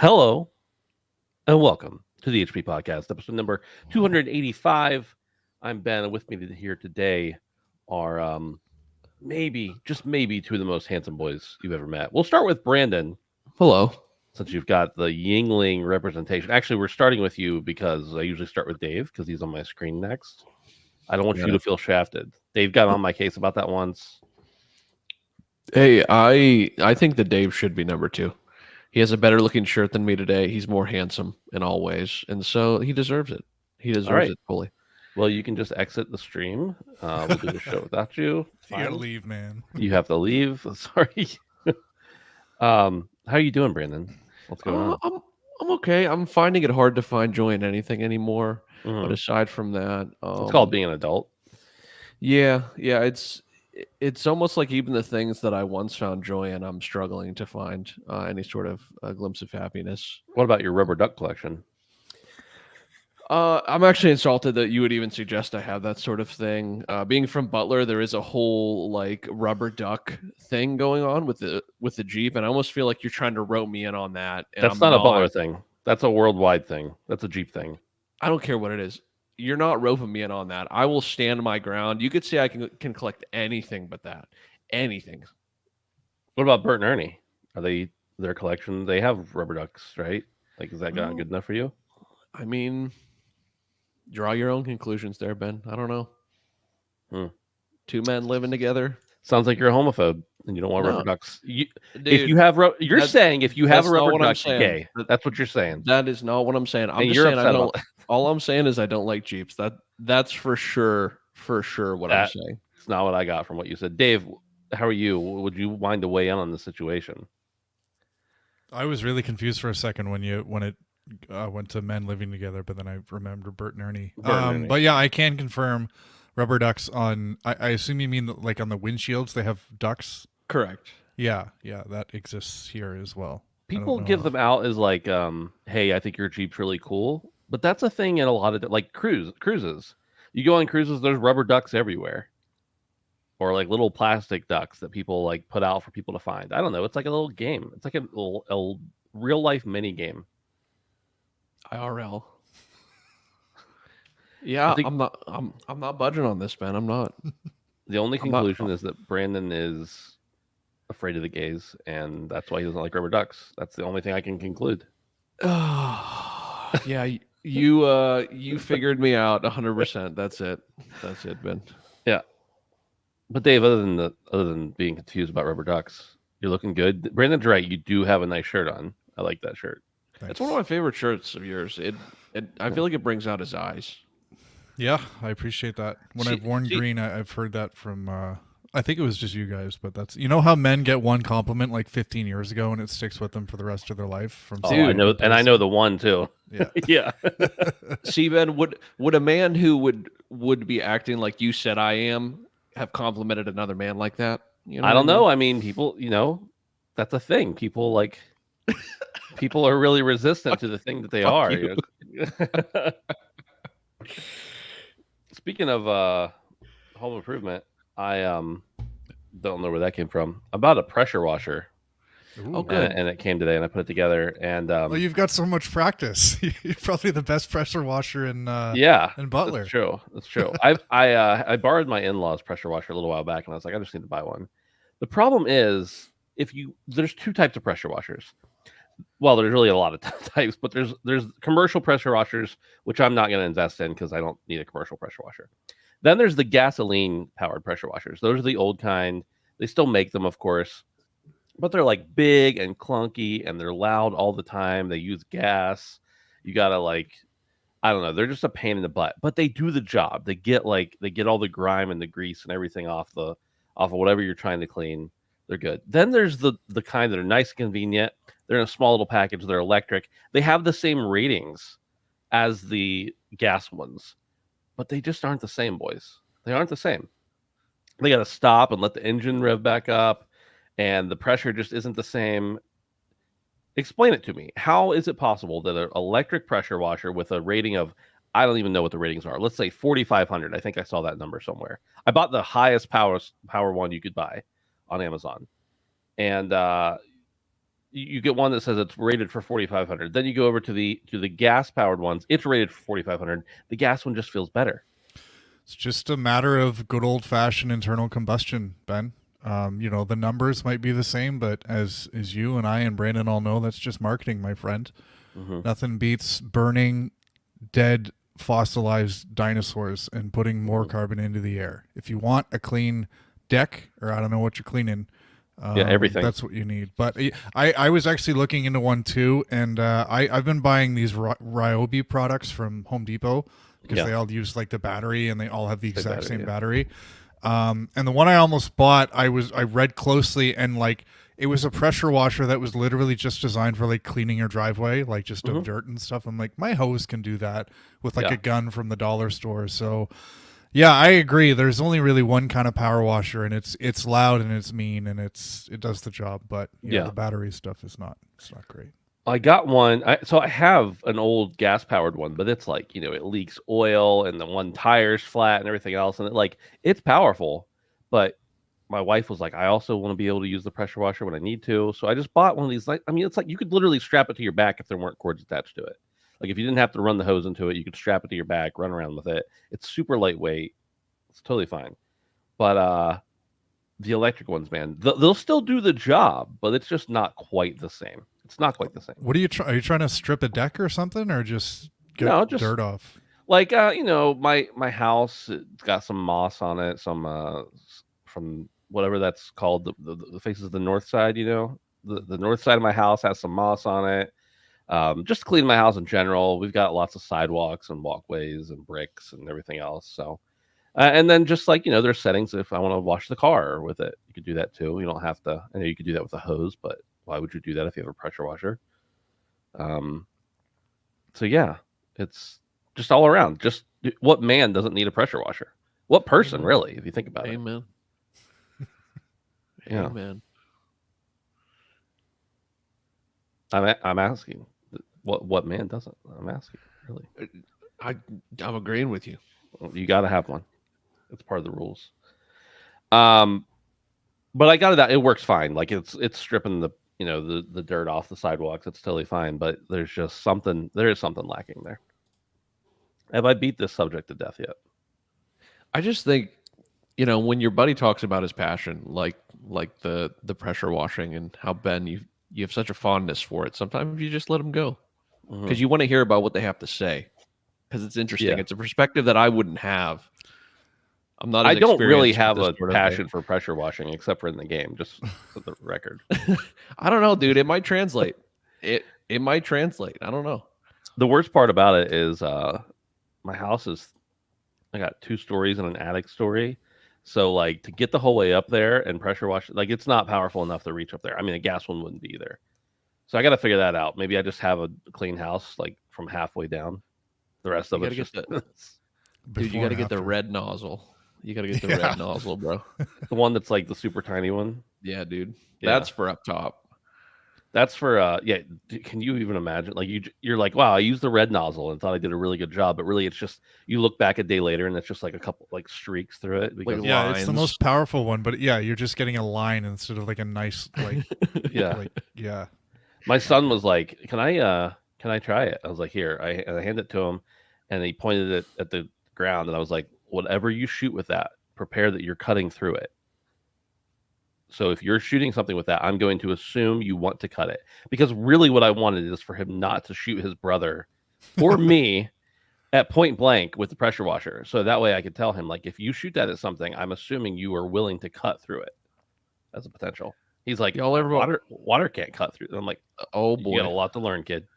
Hello and welcome to the HP Podcast, episode number 285. I'm Ben, and with me here today are maybe, just maybe, two of the most handsome boys you've ever met. We'll start with Brandon, Hello. since you've got the Yingling representation. Actually, we're starting with you because I usually start with Dave because he's on my screen next. I don't want you to feel shafted. Dave got on my case about that once. Hey, I think that Dave should be number two. He has a better looking shirt than me today. He's more handsome in all ways, and so he deserves it. He deserves it fully. Well, you can just exit the stream. We'll do the show without you. You gotta leave, man. You have to leave. Sorry. How are you doing, Brandon? What's going on? I'm okay. I'm finding it hard to find joy in anything anymore. But Mhm. aside from that, It's called being an adult. yeah. It's almost like even the things that I once found joy in, I'm struggling to find any sort of glimpse of happiness. What about your rubber duck collection? I'm actually insulted that you would even suggest I have that sort of thing. Being from Butler, there is a whole like rubber duck thing going on with the Jeep, and I almost feel like you're trying to rope me in on that. And That's not a Butler thing. That's a worldwide thing. That's a Jeep thing. I don't care what it is. You're not roping me in on that. I will stand my ground. You could say I can collect anything but that. Anything. What about Bert and Ernie? Are they their collection? They have rubber ducks, right? Like, is that not good enough for you? I mean, draw your own conclusions there, Ben. I don't know. Two men living together. Sounds like you're a homophobe and you don't want rubber ducks. Dude, if you have, you're saying if you have a rubber duck, you're gay. That's what you're saying. That is not what I'm saying. I'm And just you're saying I upset don't. about All I'm saying is I don't like Jeeps. That's for sure what I'm saying. It's not what I got from what you said. Dave, how are you? Would you mind to weigh in on the situation? I was really confused for a second when it went to men living together, but then I remembered Bert and Ernie. But yeah, I can confirm rubber ducks on. I assume you mean like on the windshields they have ducks. Correct. Yeah, that exists here as well. People give them out as like, hey, I think your Jeep's really cool. But that's a thing in a lot of like cruises. You go on cruises, there's rubber ducks everywhere. Or like little plastic ducks that people like put out for people to find. I don't know. It's like a little game. It's like a real life mini game. IRL. Yeah, I'm not budging on this, Ben. I'm not. The only conclusion is that Brandon is afraid of the gays, and that's why he doesn't like rubber ducks. That's the only thing I can conclude. Yeah, you figured me out 100%. That's it, Ben. Yeah, but Dave, other than being confused about rubber ducks, you're looking good. Brandon's right. You do have a nice shirt on. I like that shirt. Thanks. It's one of my favorite shirts of yours. I feel like it brings out his eyes. Yeah, I appreciate that. When I've worn green, I've heard that from. I think it was just you guys, but that's how men get one compliment like 15 years ago and it sticks with them for the rest of their life. From I know, and I know the one too. Yeah, yeah. See, Ben, would a man who would be acting like you said I am have complimented another man like that? You know I don't know. I mean, people, that's a thing. People people are really resistant to the thing that they are. Speaking of home improvement, I don't know where that came from. I bought a pressure washer. Ooh. Oh, good. And it came today, and I put it together. And well, you've got so much practice. You're probably the best pressure washer in Butler. That's true. I borrowed my in-laws' pressure washer a little while back, and I was like, I just need to buy one. The problem is, there's two types of pressure washers. Well, there's really a lot of types, but there's commercial pressure washers, which I'm not going to invest in because I don't need a commercial pressure washer. Then there's the gasoline-powered pressure washers. Those are the old kind. They still make them, of course, but they're like big and clunky, and they're loud all the time. They use gas. You gotta I don't know. They're just a pain in the butt, but they do the job. They get all the grime and the grease and everything off of whatever you're trying to clean. They're good. Then there's the kind that are nice and convenient. They're in a small little package. They're electric. They have the same ratings as the gas ones, but they just aren't the same, boys. They aren't the same. They got to stop and let the engine rev back up, and the pressure just isn't the same. Explain it to me. How is it possible that an electric pressure washer with a rating of, I don't even know what the ratings are, let's say 4,500. I think I saw that number somewhere. I bought the highest power one you could buy on Amazon. And you get one that says it's rated for 4,500. Then you go over to the gas powered ones. It's rated for 4,500. The gas one just feels better. It's just a matter of good old fashioned internal combustion, Ben. The numbers might be the same, but as you and I and Brandon all know, that's just marketing, my friend. Mm-hmm. Nothing beats burning dead fossilized dinosaurs and putting more carbon into the air. If you want a clean deck, or I don't know what you're cleaning, everything. That's what you need. But I was actually looking into one too, and I've been buying these Ryobi products from Home Depot because they all use like the battery and they all have the exact same battery. And the one I almost bought, I read closely, and like it was a pressure washer that was literally just designed for like cleaning your driveway, like just of dirt and stuff. I'm like, my hose can do that with like a gun from the dollar store. So yeah, I agree. There's only really one kind of power washer, and it's loud and it's mean and it does the job. But the battery stuff is not great. I got one. So I have an old gas powered one, but it's like, it leaks oil and the one tire's flat and everything else. And it's powerful, but my wife was like, I also want to be able to use the pressure washer when I need to. So I just bought one of these. It's like you could literally strap it to your back if there weren't cords attached to it. Like if you didn't have to run the hose into it, you could strap it to your back, run around with it. It's super lightweight. It's totally fine. But the electric ones, man, they'll still do the job, but it's just not quite the same. It's not quite the same. What are you trying to strip a deck or something, or just get dirt off? Like my house, it's got some moss on it, some from whatever that's called, the faces the north side. The north side of my house has some moss on it. Just to clean my house in general. We've got lots of sidewalks and walkways and bricks and everything else. So, and then just like, there's settings if I want to wash the car with it. You could do that too. You don't have to. I know you could do that with a hose, but why would you do that if you have a pressure washer? So yeah, it's just all around. Just what man doesn't need a pressure washer? What person, really, if you think about it? Amen. Yeah. Amen. I'm asking, what man doesn't? I'm asking, really. I'm agreeing with you. You got to have one. It's part of the rules. But I got it out. It works fine. Like it's stripping the dirt off the sidewalks. It's totally fine. But there is something lacking there. Have I beat this subject to death yet? I just think, when your buddy talks about his passion, like the pressure washing and how Ben, you have such a fondness for it. Sometimes you just let them go because you want to hear about what they have to say because it's interesting. Yeah. It's a perspective that I wouldn't have. I don't really have a passion for pressure washing except for in the game, just for the record. I don't know, dude. It might translate. It might translate. I don't know. The worst part about it is my house I got 2 stories and an attic story. So like to get the whole way up there and pressure wash, like it's not powerful enough to reach up there. I mean, a gas one wouldn't be either. So I got to figure that out. Maybe I just have a clean house like from halfway down. The rest of it's just... Dude, you got to get the red nozzle. You got to get the red nozzle, bro. The one that's like the super tiny one. Yeah, dude. Yeah. That's for up top. That's for can you even imagine? Like you're like, wow, I used the red nozzle and thought I did a really good job, but really it's just you look back a day later and it's just like a couple like streaks through it. Because lines. It's the most powerful one, but you're just getting a line instead of like a nice like yeah. My son was like, can I try it? I was like, here. I handed it to him and he pointed it at the ground and I was like, whatever you shoot with that, prepare that you're cutting through it. So if you're shooting something with that, I'm going to assume you want to cut it. Because really what I wanted is for him not to shoot his brother or me at point blank with the pressure washer. So that way I could tell him, like, if you shoot that at something, I'm assuming you are willing to cut through it as a potential. He's like, water can't cut through. I'm like, oh boy. You got a lot to learn, kid.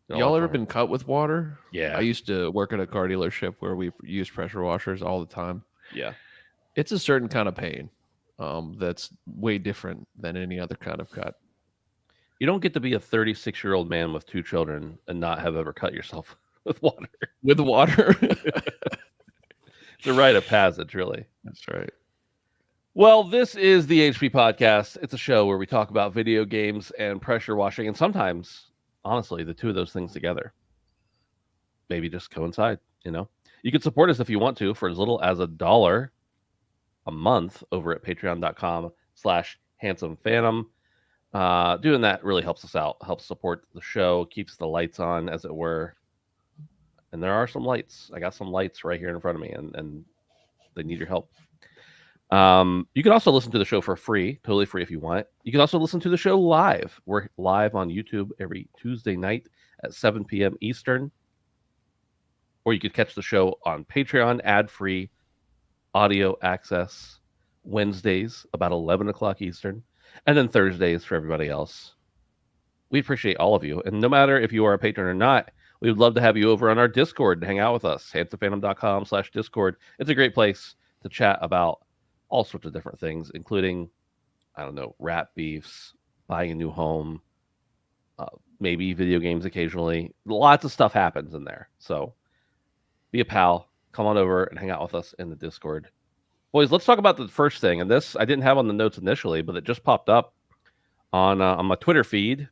Y'all ever been cut with water? Yeah. I used to work at a car dealership where we used pressure washers all the time. Yeah. It's a certain kind of pain that's way different than any other kind of cut. You don't get to be a 36-year-old man with 2 children and not have ever cut yourself with water. With water. It's a rite of passage, really. That's right. Well, this is the HP Podcast. It's a show where we talk about video games and pressure washing, and sometimes, honestly, the two of those things together maybe just coincide. You can support us if you want to for as little as $1 a month over at patreon.com/handsomephantom. Doing that really helps us out, helps support the show, keeps the lights on, as it were. And there are some lights. I got some lights right here in front of me, and they need your help. You can also listen to the show for free, totally free if you want. You can also listen to the show live. We're live on YouTube every Tuesday night at 7 p.m. Eastern. Or you could catch the show on Patreon, ad-free, audio access, Wednesdays about 11 o'clock Eastern, and then Thursdays for everybody else. We appreciate all of you. And no matter if you are a patron or not, we would love to have you over on our Discord and hang out with us, handsomephantom.com/Discord. It's a great place to chat about all sorts of different things, including, I don't know, rat beefs, buying a new home, maybe video games occasionally. Lots of stuff happens in there. So be a pal. Come on over and hang out with us in the Discord. Boys, let's talk about the first thing. And this I didn't have on the notes initially, but it just popped up on my Twitter feed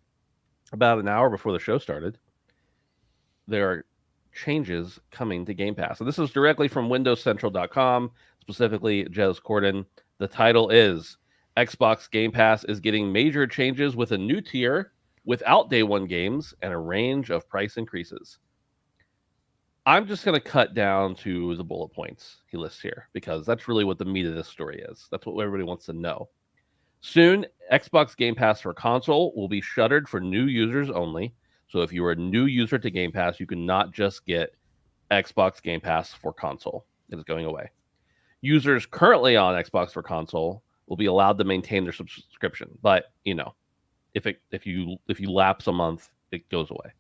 about an hour before the show started. There are changes coming to Game Pass. And this is directly from WindowsCentral.com, specifically Jez Corden. The title is Xbox Game Pass is getting major changes with a new tier without day one games and a range of price increases. I'm just going to cut down to the bullet points he lists here because that's really what the meat of this story is. That's what everybody wants to know. Soon, Xbox Game Pass for console will be shuttered for new users only. So if you are a new user to Game Pass, you can not just get Xbox Game Pass for console. It is going away. Users currently on Xbox for console will be allowed to maintain their subscription, but if you lapse a month, it goes away.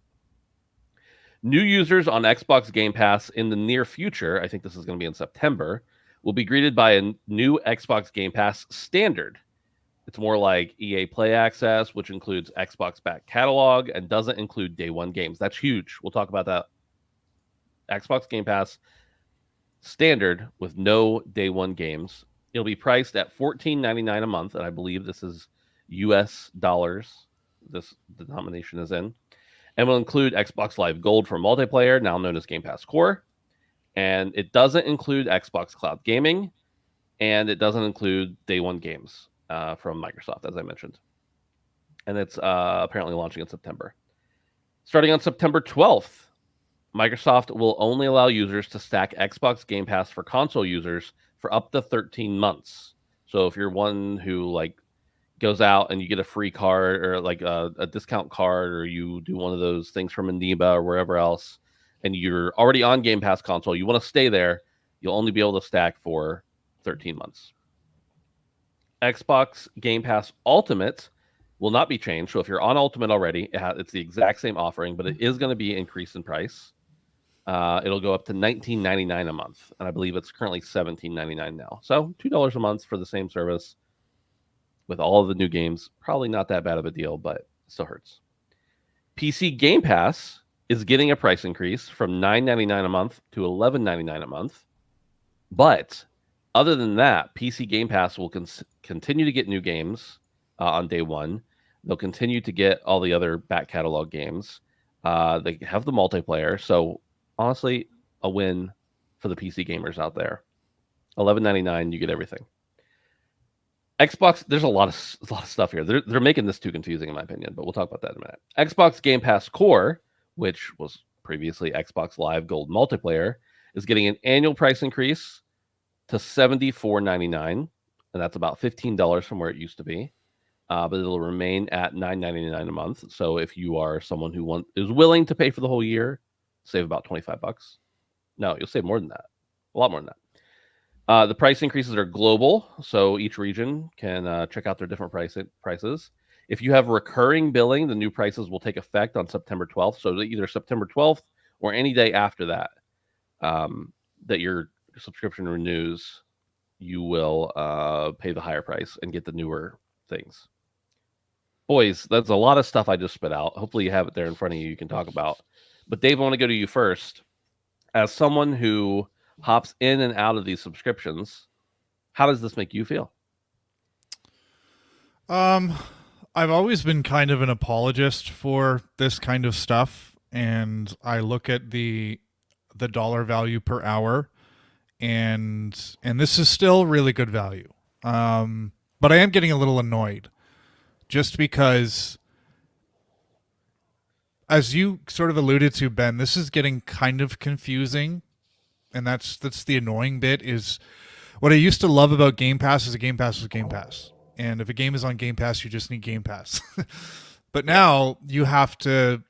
New users on Xbox Game Pass in the near future, I think this is going to be in September, will be greeted by a new Xbox Game Pass standard. It's more like EA Play Access, which includes Xbox back catalog and doesn't include day one games. That's huge. We'll talk about that. Xbox Game Pass standard with no day one games. It'll be priced at $14.99 a month, and I believe this is US dollars. This denomination is in. And will include Xbox Live Gold for multiplayer, now known as Game Pass Core. And it doesn't include Xbox Cloud Gaming, and it doesn't include day one games from Microsoft, as I mentioned. And it's apparently launching in September. Starting on September 12th, Microsoft will only allow users to stack Xbox Game Pass for console users for up to 13 months. So if you're one who goes out and you get a free card or a discount card, or you do one of those things from Aniba or wherever else, and you're already on Game Pass console, you want to stay there, you'll only be able to stack for 13 months. Xbox Game Pass Ultimate will not be changed. So if you're on Ultimate already, it's the exact same offering, but it is going to be increased in price. It'll go up to $19.99 a month, and I believe it's currently $17.99 now. So $2 a month for the same service with all of the new games. Probably not that bad of a deal, but it still hurts. PC Game Pass is getting a price increase from $9.99 a month to $11.99 a month. But other than that, PC Game Pass will continue to get new games on day one. They'll continue to get all the other back catalog games. They have the multiplayer. So honestly, a win for the PC gamers out there. $11.99, you get everything. Xbox, there's a lot of stuff here. They're making this too confusing in my opinion, but we'll talk about that in a minute. Xbox Game Pass Core, which was previously Xbox Live Gold Multiplayer, is getting an annual price increase to $74.99, and that's about $15 from where it used to be. But it'll remain at $9.99 a month. So if you are someone who is willing to pay for the whole year, save about $25. No, you'll save more than that. A lot more than that. The price increases are global, so each region can check out their different prices. If you have recurring billing, the new prices will take effect on September 12th. So either September 12th or any day after that, that your subscription renews, you will pay the higher price and get the newer things. Boys, that's a lot of stuff I just spit out. Hopefully you have it there in front of you can talk about. But Dave, I want to go to you first. As someone who hops in and out of these subscriptions, how does this make you feel? I've always been kind of an apologist for this kind of stuff, and I look at the dollar value per hour, and this is still really good value. But I am getting a little annoyed just because, as you sort of alluded to, Ben, this is getting kind of confusing, and that's the annoying bit. Is what I used to love about Game Pass is a Game Pass was Game Pass, and if a game is on Game Pass, you just need Game Pass. But now you have to,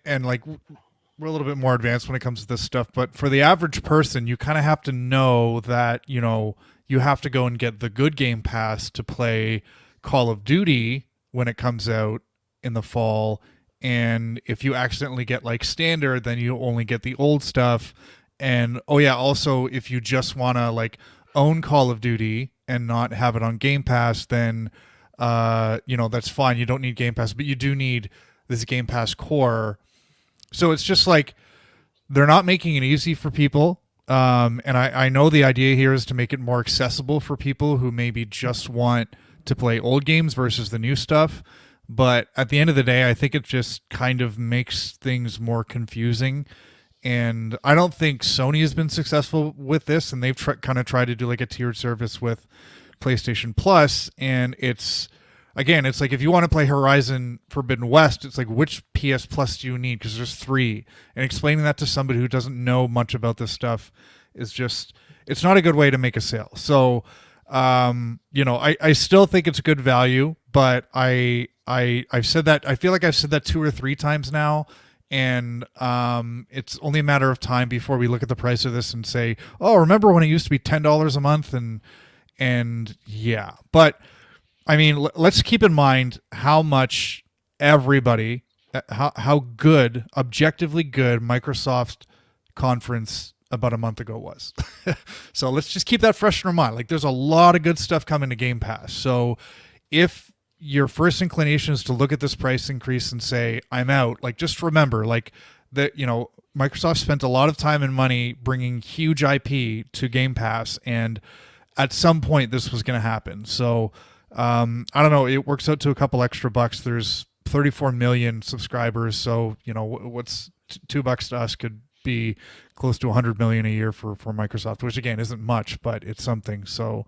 and like we're a little bit more advanced when it comes to this stuff, but for the average person, you kind of have to know that, you know, you have to go and get the good Game Pass to play Call of Duty when it comes out in the fall. And if you accidentally get like standard, then you only get the old stuff. And oh yeah, also if you just want to like own Call of Duty and not have it on Game Pass, then you know, that's fine. You don't need Game Pass, but you do need this Game Pass core. So it's just like they're not making it easy for people. And I know the idea here is to make it more accessible for people who maybe just want to play old games versus the new stuff. But at the end of the day, I think it just kind of makes things more confusing. And I don't think Sony has been successful with this, and they've kind of tried to do like a tiered service with PlayStation Plus. And it's, again, it's like if you want to play Horizon Forbidden West, it's like which PS Plus do you need? Because there's 3. And explaining that to somebody who doesn't know much about this stuff is just, it's not a good way to make a sale. So, you know, I still think it's a good value, but I've said that, I feel like I've said that 2 or 3 times now. And it's only a matter of time before we look at the price of this and say, oh, remember when it used to be $10 a month? And yeah, but I mean, let's keep in mind how much everybody, how good, objectively good Microsoft conference about a month ago was. So let's just keep that fresh in our mind. Like there's a lot of good stuff coming to Game Pass. So if your first inclination is to look at this price increase and say, I'm out, like just remember like that, you know, Microsoft spent a lot of time and money bringing huge IP to Game Pass, and at some point this was going to happen. So I don't know, it works out to a couple extra bucks. There's 34 million subscribers, so you know what's $2 to us could be close to 100 million a year for Microsoft, which again isn't much, but it's something. So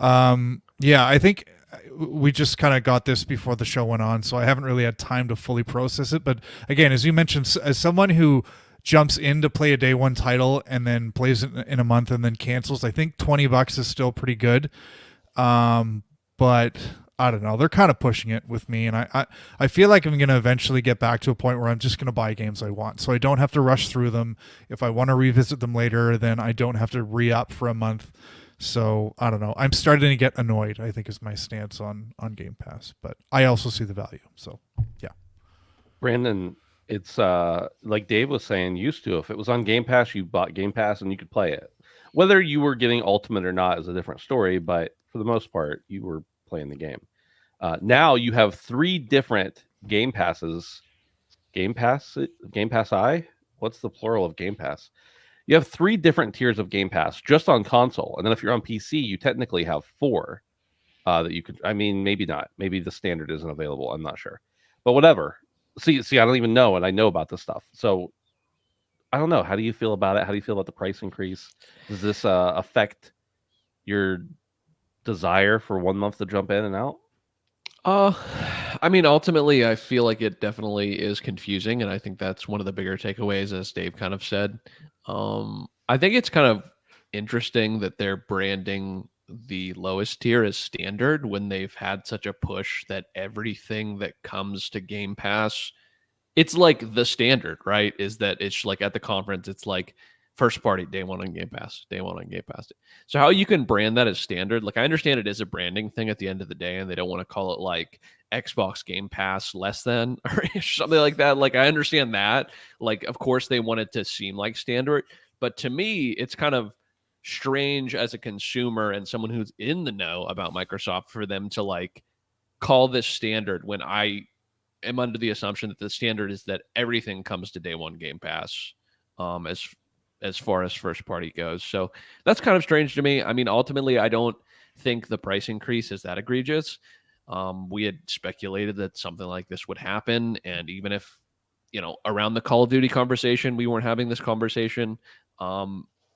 yeah, I think we just kind of got this before the show went on, so I haven't really had time to fully process it. But again, as you mentioned, as someone who jumps in to play a day one title and then plays it in a month and then cancels, I think $20 is still pretty good. But I don't know, they're kind of pushing it with me, and I feel like I'm going to eventually get back to a point where I'm just going to buy games I want, so I don't have to rush through them. If I want to revisit them later, then I don't have to re-up for a month. So I don't know, I'm starting to get annoyed, I think, is my stance on Game Pass, but I also see the value. So yeah. Brandon, it's like Dave was saying, used to, if it was on Game Pass, you bought Game Pass and you could play it. Whether you were getting Ultimate or not is a different story, but for the most part, you were playing the game. Now you have 3 different Game Passes. Game Pass I? What's the plural of Game Pass? You have 3 different tiers of Game Pass just on console. And then if you're on PC, you technically have 4 that you could, I mean, maybe not. Maybe the standard isn't available. I'm not sure. But whatever. See, I don't even know, and I know about this stuff. So I don't know. How do you feel about it? How do you feel about the price increase? Does this affect your desire for 1 month to jump in and out? I mean, ultimately, I feel like it definitely is confusing, and I think that's one of the bigger takeaways, as Dave kind of said. I think it's kind of interesting that they're branding the lowest tier as standard when they've had such a push that everything that comes to Game Pass, it's like the standard, right? Is that it's like at the conference, it's like first party, day one on Game Pass, day one on Game Pass. So how you can brand that as standard, like I understand it is a branding thing at the end of the day, and they don't want to call it like Xbox Game Pass less than or something like that. Like I understand that. Like, of course they want it to seem like standard, but to me, it's kind of strange as a consumer and someone who's in the know about Microsoft for them to like call this standard when I am under the assumption that the standard is that everything comes to day one Game Pass as far as first party goes. So that's kind of strange to me. I mean, ultimately, I don't think the price increase is that egregious. We had speculated that something like this would happen. And even if, you know, around the Call of Duty conversation, we weren't having this conversation,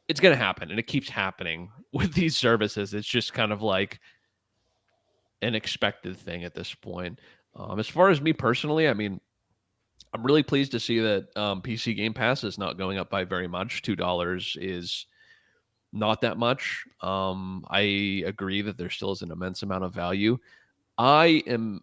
it's going to happen. And it keeps happening with these services. It's just kind of like, an expected thing at this point. As far as me personally, I mean, I'm really pleased to see that PC Game Pass is not going up by very much. $2 is not that much. I agree that there still is an immense amount of value. I am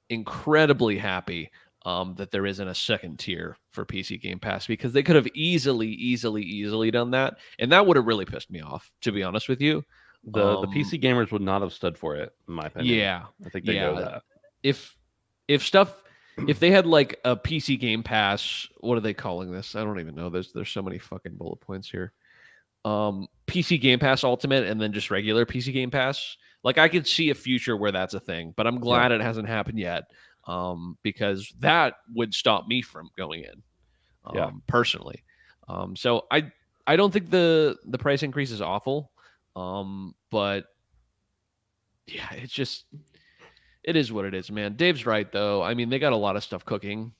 incredibly happy that there isn't a second tier for PC Game Pass, because they could have easily done that, and that would have really pissed me off, to be honest with you. The PC gamers would not have stood for it, in my opinion. Yeah, I think they know that. If they had like a PC Game Pass, what are they calling this? I don't even know. There's so many fucking bullet points here. PC Game Pass Ultimate and then just regular PC Game Pass. Like, I could see a future where that's a thing, but I'm glad it hasn't happened yet. Because that would stop me from going in. Personally. So I don't think the price increase is awful. But yeah, it is what it is, man. Dave's right though. I mean, they got a lot of stuff cooking.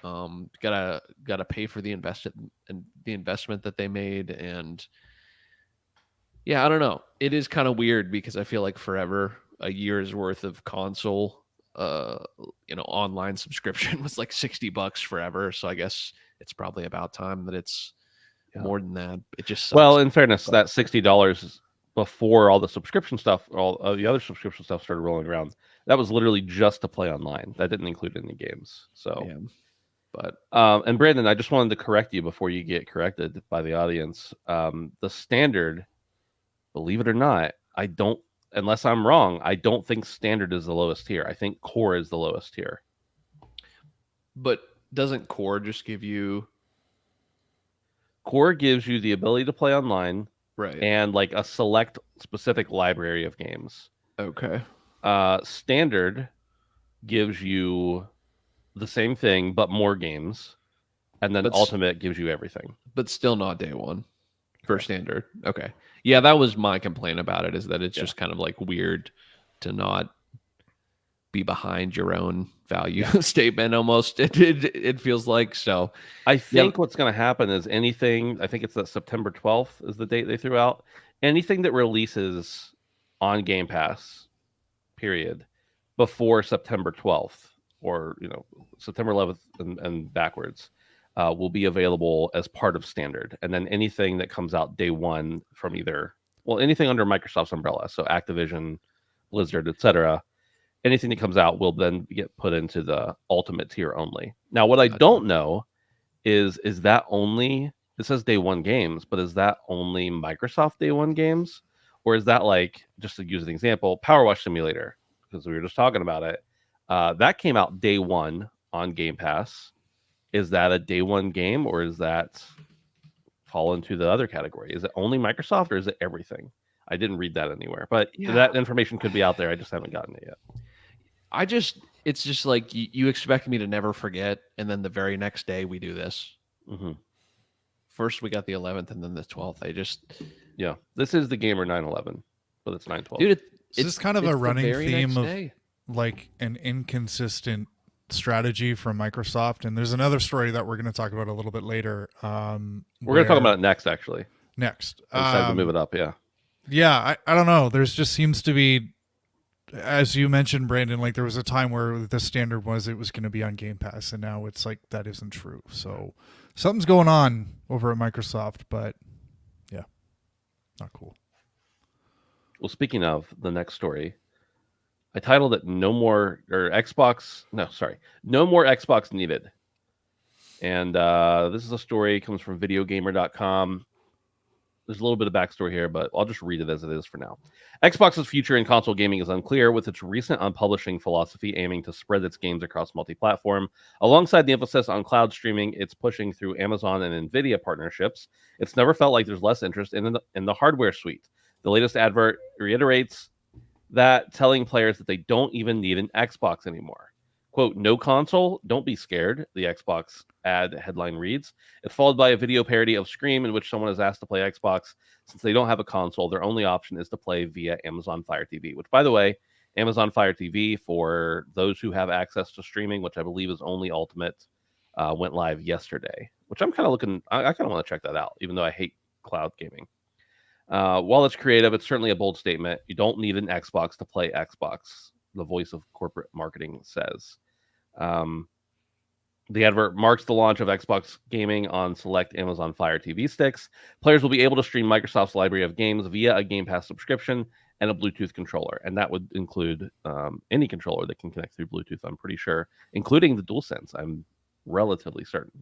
Gotta pay for the investment that they made, and yeah, I don't know. It is kind of weird because I feel like forever a year's worth of console, online subscription was like $60 forever. So I guess it's probably about time that it's more than that. It just sucks. Well, in fairness, that $60 before all the subscription stuff, all the other subscription stuff started rolling around, that was literally just to play online. That didn't include any games. So, but and Brandon, I just wanted to correct you before you get corrected by the audience. The standard, believe it or not, unless I'm wrong, I don't think standard is the lowest tier. I think core is the lowest tier. But doesn't core just give you? Core gives you the ability to play online, right? And like a select specific library of games. Okay. Standard gives you the same thing but more games, and then Ultimate gives you everything. But still not day one for standard. Okay. Yeah, that was my complaint about it, is that it's just kind of like weird to not be behind your own value statement almost. It feels like. So I think what's going to happen is anything, I think it's that September 12th is the date they threw out. Anything that releases on Game Pass, period, before September 12th or, September 11th and backwards, will be available as part of standard. And then anything that comes out day one from anything under Microsoft's umbrella, so Activision, Blizzard, etc., anything that comes out will then get put into the ultimate tier only. Now, what I don't know is that only, it says day one games, but is that only Microsoft day one games? Or is that, like, just to use an example, Power Wash Simulator, because we were just talking about it, that came out day one on Game Pass. Is that a day one game, or is that fall into the other category? Is it only Microsoft, or is it everything? I didn't read that anywhere, but that information could be out there. I just haven't gotten it yet. It's just like you expect me to never forget, and then the very next day we do this. Mm-hmm. First we got the 11th, and then the 12th. This is the Gamer 9/11, but it's 9/12. Dude, it's kind of a running theme of like an inconsistent strategy from Microsoft, and there's another story that we're going to talk about a little bit later. We're going to talk about it next, actually. Next, decided to move it up. I don't know. There's just seems to be, as you mentioned, Brandon, like there was a time where the standard was it was going to be on Game Pass, and now it's like that isn't true. So something's going on over at Microsoft, but yeah, not cool. Well, speaking of the next story, I titled it No More Xbox Needed. And this is a story, comes from videogamer.com. There's a little bit of backstory here, but I'll just read it as it is for now. Xbox's future in console gaming is unclear, with its recent unpublishing philosophy aiming to spread its games across multi-platform. Alongside the emphasis on cloud streaming, it's pushing through Amazon and Nvidia partnerships. It's never felt like there's less interest in the hardware suite. The latest advert reiterates that, telling players that they don't even need an Xbox anymore. Quote, no console, don't be scared, the Xbox ad headline reads. It's followed by a video parody of Scream in which someone is asked to play Xbox. Since they don't have a console, their only option is to play via Amazon Fire TV, which, by the way, Amazon Fire TV, for those who have access to streaming, which I believe is only Ultimate, went live yesterday, which I'm kind of I kind of want to check that out, even though I hate cloud gaming. While it's creative, it's certainly a bold statement. You don't need an Xbox to play Xbox, the voice of corporate marketing says. The advert marks the launch of Xbox gaming on select Amazon Fire TV sticks. Players will be able to stream Microsoft's library of games via a Game Pass subscription and a Bluetooth controller. And that would include any controller that can connect through Bluetooth, I'm pretty sure, including the DualSense. I'm relatively certain.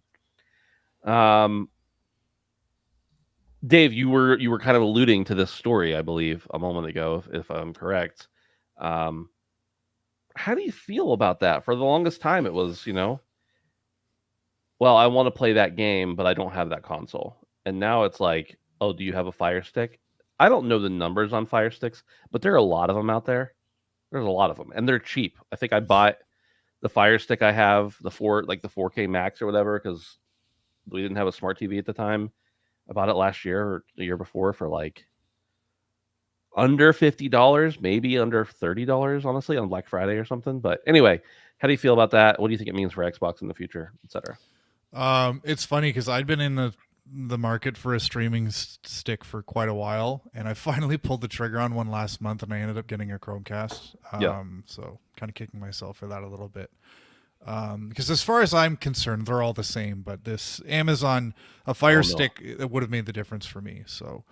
Dave, you were kind of alluding to this story, I believe, a moment ago, if I'm correct. How do you feel about that? For the longest time, it was, well, I want to play that game, but I don't have that console. And now it's like, oh, do you have a Fire Stick? I don't know the numbers on Fire Sticks, but there are a lot of them out there. There's a lot of them, and they're cheap. I think I bought the Fire Stick I have, the 4K Max or whatever, because we didn't have a smart TV at the time. I bought it last year or the year before for like under $50, maybe under $30, honestly, on Black Friday or something. But anyway, how do you feel about that? What do you think it means for Xbox in the future, etc.? It's funny because I'd been in the market for a streaming stick for quite a while, and I finally pulled the trigger on one last month, and I ended up getting a Chromecast. So kind of kicking myself for that a little bit. Because as far as I'm concerned, they're all the same, but this Amazon, a Fire Stick, it would have made the difference for me. So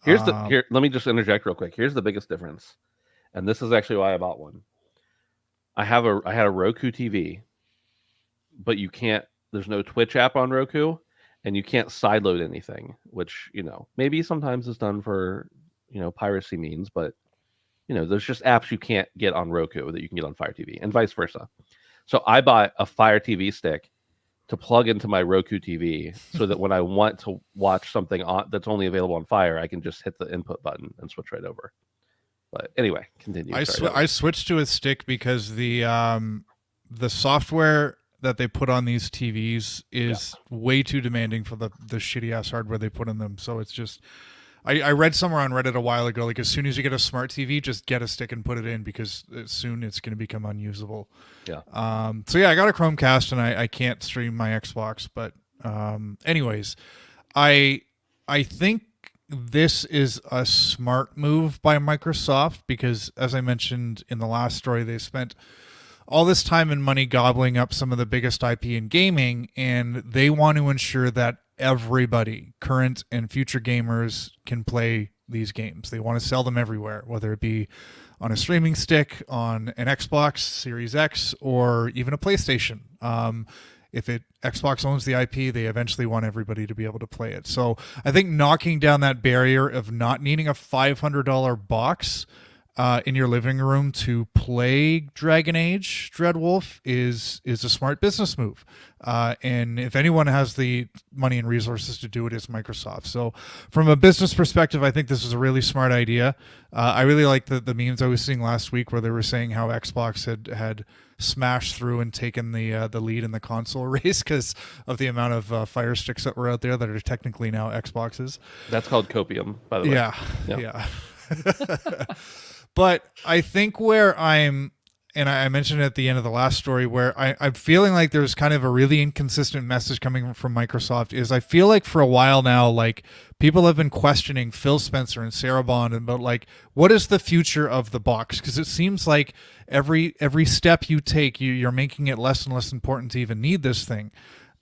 let me just interject real quick. Here's the biggest difference. And this is actually why I bought one. I had a Roku TV, but there's no Twitch app on Roku, and you can't sideload anything, which, maybe sometimes is done for, piracy means, but, there's just apps you can't get on Roku that you can get on Fire TV, and vice versa. So I bought a Fire TV stick to plug into my Roku TV so that when I want to watch something that's only available on Fire, I can just hit the input button and switch right over. But anyway, continue. I switched to a stick because the software that they put on these TVs is way too demanding for the shitty ass hardware they put in them. So it's just, I read somewhere on Reddit a while ago, like as soon as you get a smart TV, just get a stick and put it in because soon it's going to become unusable. Yeah. So yeah, I got a Chromecast and I can't stream my Xbox, but anyways, I think this is a smart move by Microsoft because, as I mentioned in the last story, they spent all this time and money gobbling up some of the biggest IP in gaming, and they want to ensure that everybody, current and future gamers, can play these games. They want to sell them everywhere, whether it be on a streaming stick, on an Xbox Series X, or even a PlayStation. If Xbox owns the IP, they eventually want everybody to be able to play it. So I think knocking down that barrier of not needing a $500 box in your living room to play Dragon Age Dreadwolf is a smart business move. And if anyone has the money and resources to do it, it's Microsoft. So from a business perspective, I think this is a really smart idea. I really like the memes I was seeing last week where they were saying how Xbox had smashed through and taken the lead in the console race because of the amount of Fire Sticks that were out there that are technically now Xboxes. That's called copium, by the way. Yeah. But I think where and I mentioned it at the end of the last story, where I'm feeling like there's kind of a really inconsistent message coming from Microsoft is I feel like for a while now, like people have been questioning Phil Spencer and Sarah Bond about like, what is the future of the box? Because it seems like every step you take, you're making it less and less important to even need this thing.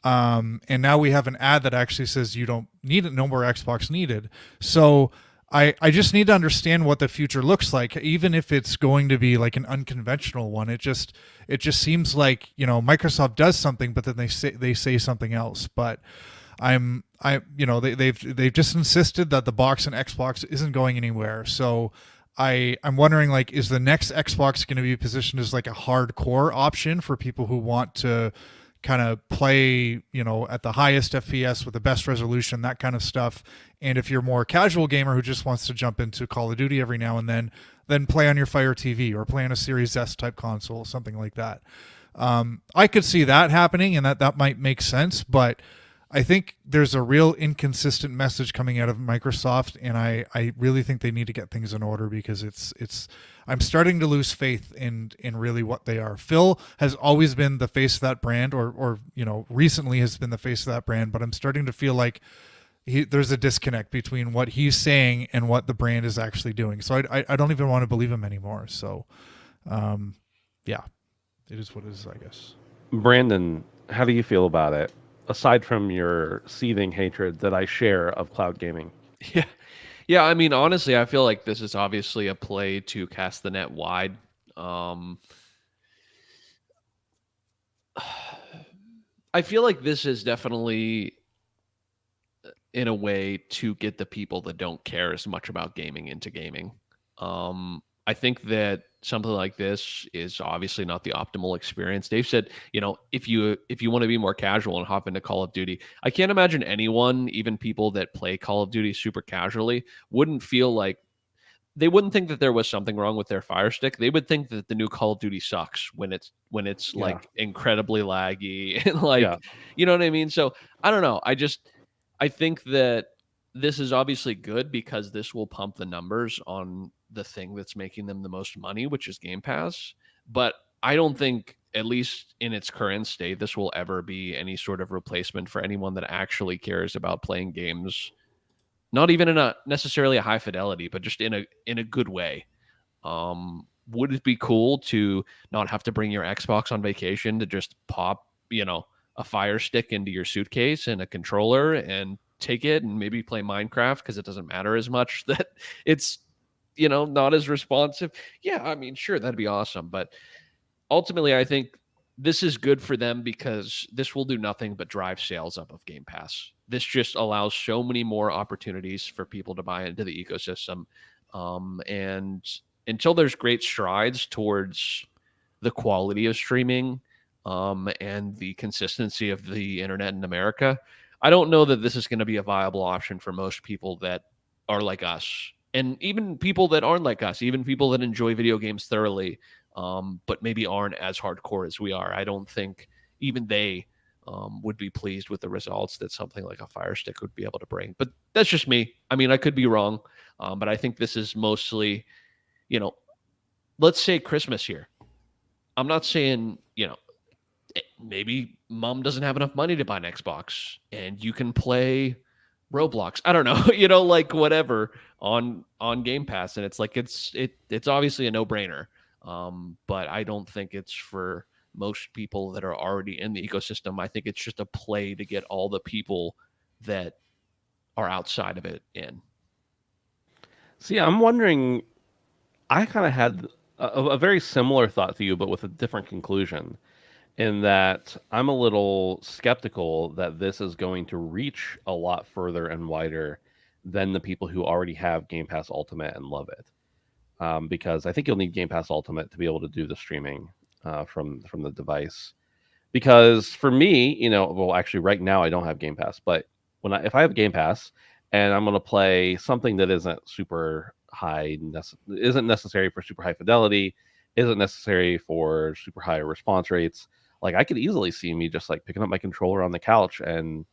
And now we have an ad that actually says you don't need it, no more Xbox needed. So I just need to understand what the future looks like, even if it's going to be like an unconventional one. It just seems like, Microsoft does something, but then they say something else. But they've just insisted that the box and Xbox isn't going anywhere. So I'm wondering, like, is the next Xbox going to be positioned as like a hardcore option for people who want to kind of play, at the highest FPS with the best resolution, that kind of stuff. And if you're more casual gamer who just wants to jump into Call of Duty every now and then play on your Fire TV or play on a Series S type console, something like that. I could see that happening, and that might make sense, but I think there's a real inconsistent message coming out of Microsoft, and I really think they need to get things in order because I'm starting to lose faith in really what they are. Phil has always been the face of that brand, or recently has been the face of that brand, but I'm starting to feel like there's a disconnect between what he's saying and what the brand is actually doing. So I don't even want to believe him anymore. So, yeah, it is what it is, I guess. Brandon, how do you feel about it? Aside from your seething hatred that I share of cloud gaming. Yeah. Yeah, I mean, honestly, I feel like this is obviously a play to cast the net wide. I feel like this is definitely in a way to get the people that don't care as much about gaming into gaming. I think that something like this is obviously not the optimal experience. Dave said, if you want to be more casual and hop into Call of Duty, I can't imagine anyone, even people that play Call of Duty super casually, wouldn't feel like they wouldn't think that there was something wrong with their Fire Stick. They would think that the new Call of Duty sucks when it's like incredibly laggy and like, you know what I mean? So I don't know. I think that this is obviously good because this will pump the numbers on the thing that's making them the most money, which is Game Pass. But I don't think, at least in its current state, this will ever be any sort of replacement for anyone that actually cares about playing games. Not even in a necessarily a high fidelity, but just in a good way. Would it be cool to not have to bring your Xbox on vacation to just pop, a Fire Stick into your suitcase and a controller and take it and maybe play Minecraft because it doesn't matter as much that it's, not as responsive? Yeah, I mean, sure, that'd be awesome. But ultimately, I think this is good for them because this will do nothing but drive sales up of Game Pass. This just allows so many more opportunities for people to buy into the ecosystem. And until there's great strides towards the quality of streaming and the consistency of the internet in America, I don't know that this is going to be a viable option for most people that are like us. And even people that aren't like us, even people that enjoy video games thoroughly, but maybe aren't as hardcore as we are. I don't think even they would be pleased with the results that something like a Fire Stick would be able to bring. But that's just me. I mean, I could be wrong, but I think this is mostly, let's say Christmas here. I'm not saying, maybe mom doesn't have enough money to buy an Xbox and you can play Roblox. I don't know, like whatever on Game Pass. And it's like, it's obviously a no-brainer. But I don't think it's for most people that are already in the ecosystem. I think it's just a play to get all the people that are outside of it in. See, I'm wondering, I kind of had a very similar thought to you, but with a different conclusion, in that I'm a little skeptical that this is going to reach a lot further and wider than the people who already have Game Pass Ultimate and love it. Because I think you'll need Game Pass Ultimate to be able to do the streaming from the device. Because for me, well, actually, right now I don't have Game Pass, but if I have Game Pass and I'm going to play something that isn't super high, isn't necessary for super high fidelity, isn't necessary for super high response rates, like I could easily see me just like picking up my controller on the couch and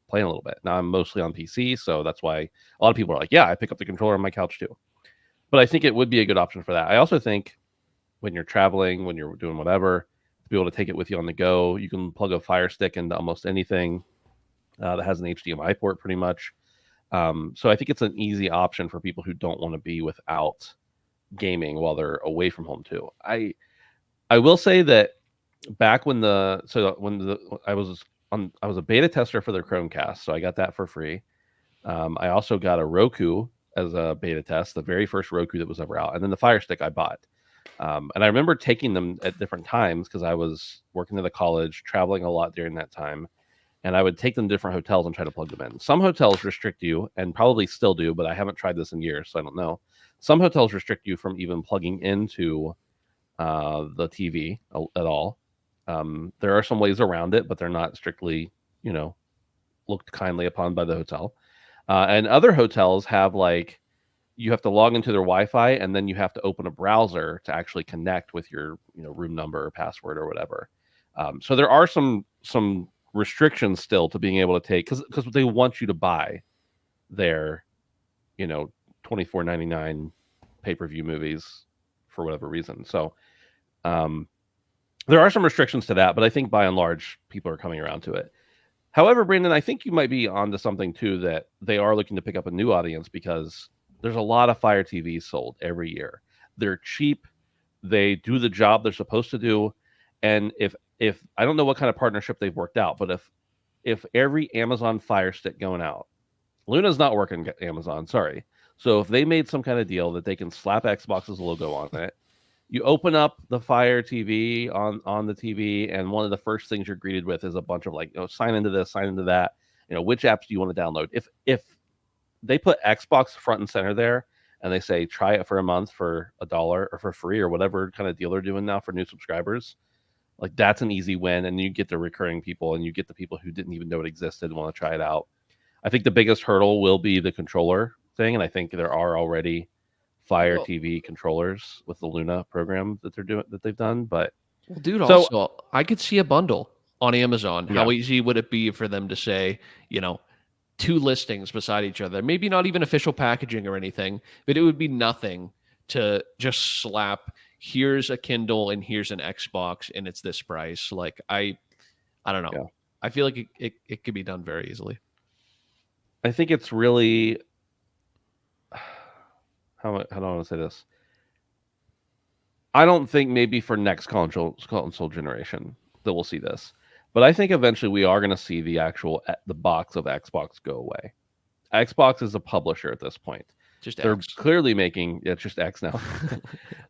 playing a little bit. Now I'm mostly on PC, so that's why a lot of people are like, yeah, I pick up the controller on my couch too. But I think it would be a good option for that. I also think when you're traveling, when you're doing whatever, to be able to take it with you on the go, you can plug a Fire Stick into almost anything that has an HDMI port pretty much. So I think it's an easy option for people who don't want to be without gaming while they're away from home too. I will say that back when I was a beta tester for their Chromecast, so I got that for free. I also got a Roku as a beta test, the very first Roku that was ever out, and then the Fire Stick I bought. And I remember taking them at different times because I was working at a college, traveling a lot during that time, and I would take them to different hotels and try to plug them in. Some hotels restrict you, and probably still do, but I haven't tried this in years, so I don't know. Some hotels restrict you from even plugging into the TV at all. There are some ways around it, but they're not strictly, looked kindly upon by the hotel. And other hotels have you have to log into their Wi-Fi and then you have to open a browser to actually connect with your room number or password or whatever. So there are some restrictions still to being able to take because they want you to buy their $24.99 pay-per-view movies for whatever reason. So there are some restrictions to that, but I think by and large people are coming around to it. However, Brandon, I think you might be onto something too, that they are looking to pick up a new audience because there's a lot of Fire TVs sold every year. They're cheap, they do the job they're supposed to do, and if I don't know what kind of partnership they've worked out, but if every Amazon Fire Stick going out, Luna's not working at Amazon, sorry. So if they made some kind of deal that they can slap Xbox's logo on it, you open up the Fire TV on the TV, and one of the first things you're greeted with is a bunch of like, sign into this, sign into that. Which apps do you want to download? If they put Xbox front and center there, and they say try it for a month for $1 or for free or whatever kind of deal they're doing now for new subscribers, like that's an easy win, and you get the recurring people, and you get the people who didn't even know it existed and want to try it out. I think the biggest hurdle will be the controller thing, and I think there are already Fire TV controllers with the Luna program that they've done. But dude, also I could see a bundle on Amazon. Yeah. How easy would it be for them to say, 2 listings beside each other? Maybe not even official packaging or anything, but it would be nothing to just slap, here's a Kindle and here's an Xbox and it's this price. Like I don't know. Yeah. I feel like it could be done very easily. I think it's really, how do I want to say this? I don't think maybe for next console generation that we'll see this, but I think eventually we are going to see the box of Xbox go away. Xbox is a publisher at this point. They're clearly making it's just X now.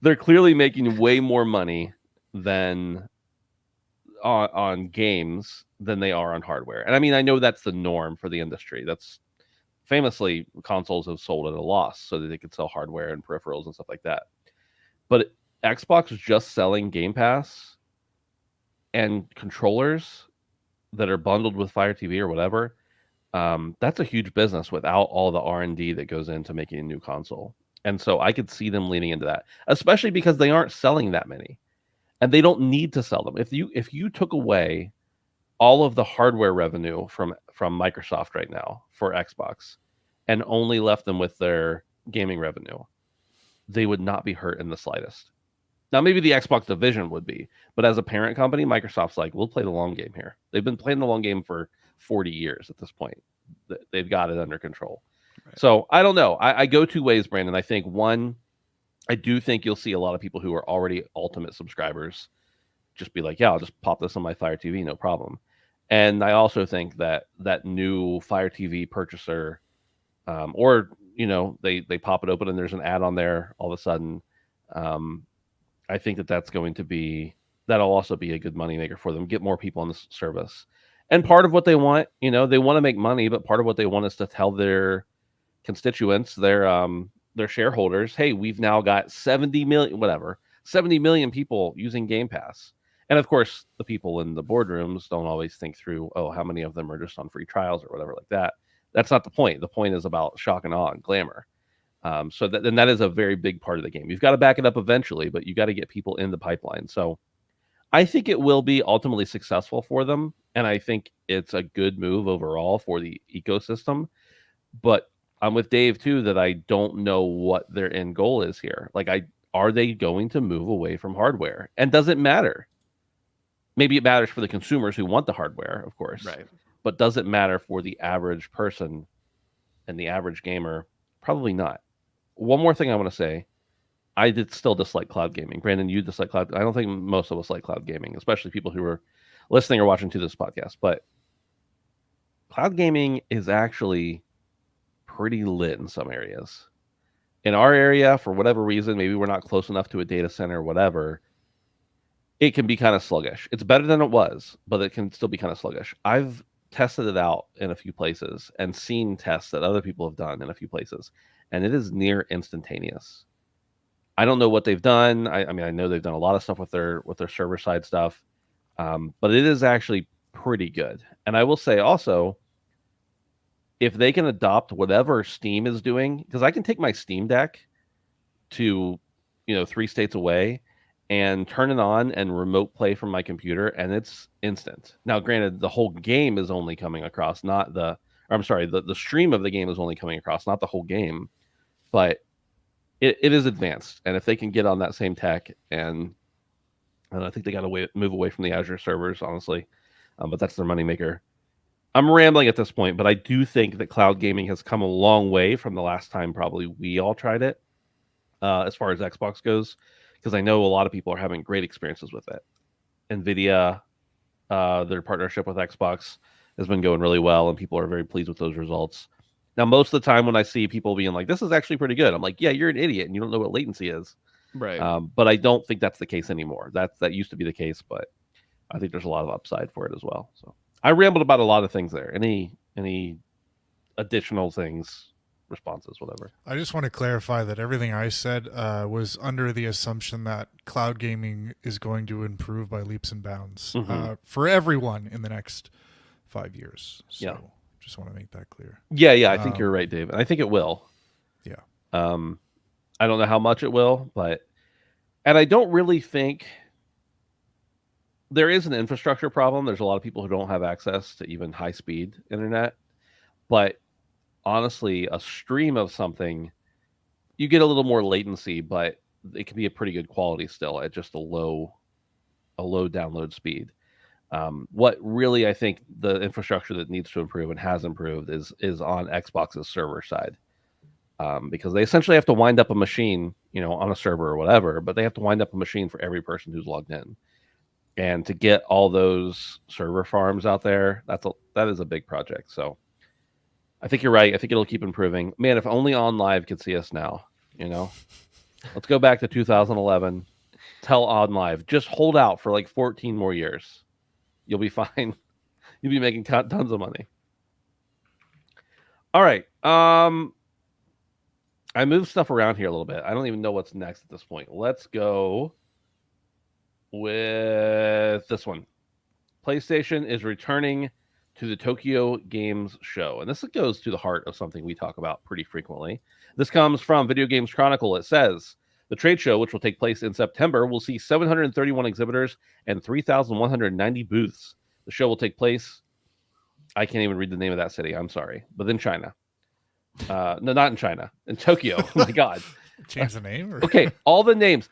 They're clearly making way more money than on games than they are on hardware. And I mean, I know that's the norm for the industry. That's famously consoles have sold at a loss so that they could sell hardware and peripherals and stuff like that. But Xbox is just selling Game Pass and controllers that are bundled with Fire TV or whatever. That's a huge business without all the R&D that goes into making a new console. And so I could see them leaning into that, especially because they aren't selling that many. And they don't need to sell them. If you took away all of the hardware revenue from Microsoft right now for Xbox and only left them with their gaming revenue, they would not be hurt in the slightest. Now, maybe the Xbox division would be, but as a parent company, Microsoft's like, we'll play the long game here. They've been playing the long game for 40 years at this point. They've got it under control. Right. So I don't know. I go 2 ways, Brandon. I think one, I do think you'll see a lot of people who are already Ultimate subscribers just be like, yeah, I'll just pop this on my Fire TV, no problem. And I also think that new Fire TV purchaser, or they pop it open and there's an ad on there all of a sudden. I think that'll also be a good moneymaker for them. Get more people on the service. And part of what they want, they want to make money, but part of what they want is to tell their constituents, their shareholders, hey, we've now got 70 million people using Game Pass. And of course, the people in the boardrooms don't always think through, how many of them are just on free trials or whatever like that. That's not the point. The point is about shock and awe and glamour. So that is a very big part of the game. You've got to back it up eventually, but you got to get people in the pipeline. So I think it will be ultimately successful for them. And I think it's a good move overall for the ecosystem. But I'm with Dave too, that I don't know what their end goal is here. Like, are they going to move away from hardware? And does it matter? Maybe it matters for the consumers who want the hardware, of course. Right. But does it matter for the average person and the average gamer? Probably not. One more thing I want to say. I still dislike cloud gaming. Brandon, you dislike cloud. I don't think most of us like cloud gaming, especially people who are listening or watching to this podcast. But cloud gaming is actually pretty lit in some areas. In our area, for whatever reason, maybe we're not close enough to a data center or whatever, it can be kind of sluggish. It's better than it was, but it can still be kind of sluggish. I've tested it out in a few places and seen tests that other people have done in a few places, and it is near instantaneous. I don't know what they've done. I mean, I know they've done a lot of stuff with their server side stuff, but it is actually pretty good. And I will say also, if they can adopt whatever Steam is doing, because I can take my Steam Deck to 3 states away and turn it on and remote play from my computer, and it's instant. Now, granted, the whole game is only coming across, the stream of the game is only coming across, not the whole game, but it is advanced. And if they can get on that same tech, and I think they got to move away from the Azure servers, honestly, but that's their moneymaker. I'm rambling at this point, but I do think that cloud gaming has come a long way from the last time probably we all tried it, as far as Xbox goes, because I know a lot of people are having great experiences with it. NVIDIA, their partnership with Xbox has been going really well, and people are very pleased with those results. Now, most of the time when I see people being like, "This is actually pretty good," I'm like, "Yeah, you're an idiot, and you don't know what latency is." Right. But I don't think that's the case anymore. That used to be the case, but I think there's a lot of upside for it as well. So I rambled about a lot of things there. Any additional things, responses, whatever? I just want to clarify that everything I said was under the assumption that cloud gaming is going to improve by leaps and bounds for everyone in the next 5 years. So yeah. Just want to make that clear. Yeah, I think you're right, Dave. And I think it will. Yeah. I don't know how much it will, and I don't really think there is an infrastructure problem. There's a lot of people who don't have access to even high-speed internet. But honestly, a stream of something, you get a little more latency, but it can be a pretty good quality still at just a low download speed. What really I think the infrastructure that needs to improve and has improved is on Xbox's server side, because they essentially have to wind up a machine, on a server or whatever, but they have to wind up a machine for every person who's logged in, and to get all those server farms out there, that is a big project. So I think you're right. I think it'll keep improving. Man, if only OnLive could see us now, Let's go back to 2011. Tell OnLive, just hold out for like 14 more years. You'll be fine. You'll be making tons of money. All right. I moved stuff around here a little bit. I don't even know what's next at this point. Let's go with this one. PlayStation is returning to the Tokyo Games Show. And this goes to the heart of something we talk about pretty frequently. This comes from Video Games Chronicle. It says, the trade show, which will take place in September, will see 731 exhibitors and 3,190 booths. The show will take place, I can't even read the name of that city, I'm sorry, but in China. No, not in China, in Tokyo. Oh my God. Change the name? Or? Okay, all the names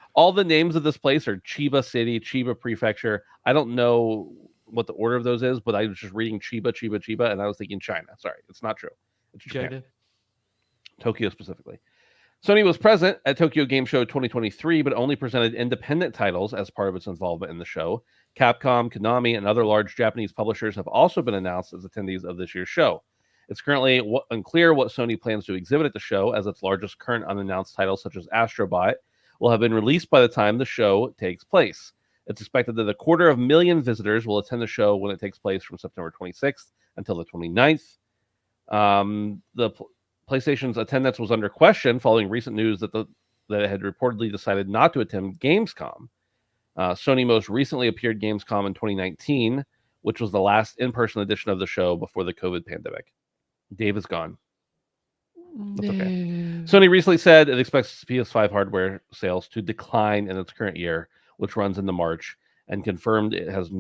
of this place are Chiba City, Chiba Prefecture. I don't know what the order of those is, but I was just reading Chiba, and I was thinking China. Sorry, it's not true. It's Japan. Tokyo specifically. Sony was present at Tokyo Game Show 2023, but only presented independent titles as part of its involvement in the show. Capcom, Konami, and other large Japanese publishers have also been announced as attendees of this year's show. It's currently unclear what Sony plans to exhibit at the show, as its largest current unannounced titles, such as Astrobot, will have been released by the time the show takes place. It's expected that 250,000 visitors will attend the show when it takes place from September 26th until the 29th. PlayStation's attendance was under question following recent news that it had reportedly decided not to attend Gamescom. Sony most recently appeared Gamescom in 2019, which was the last in-person edition of the show before the COVID pandemic. Dave is gone. That's okay. Sony recently said it expects PS5 hardware sales to decline in its current year, which runs into March, and confirmed it has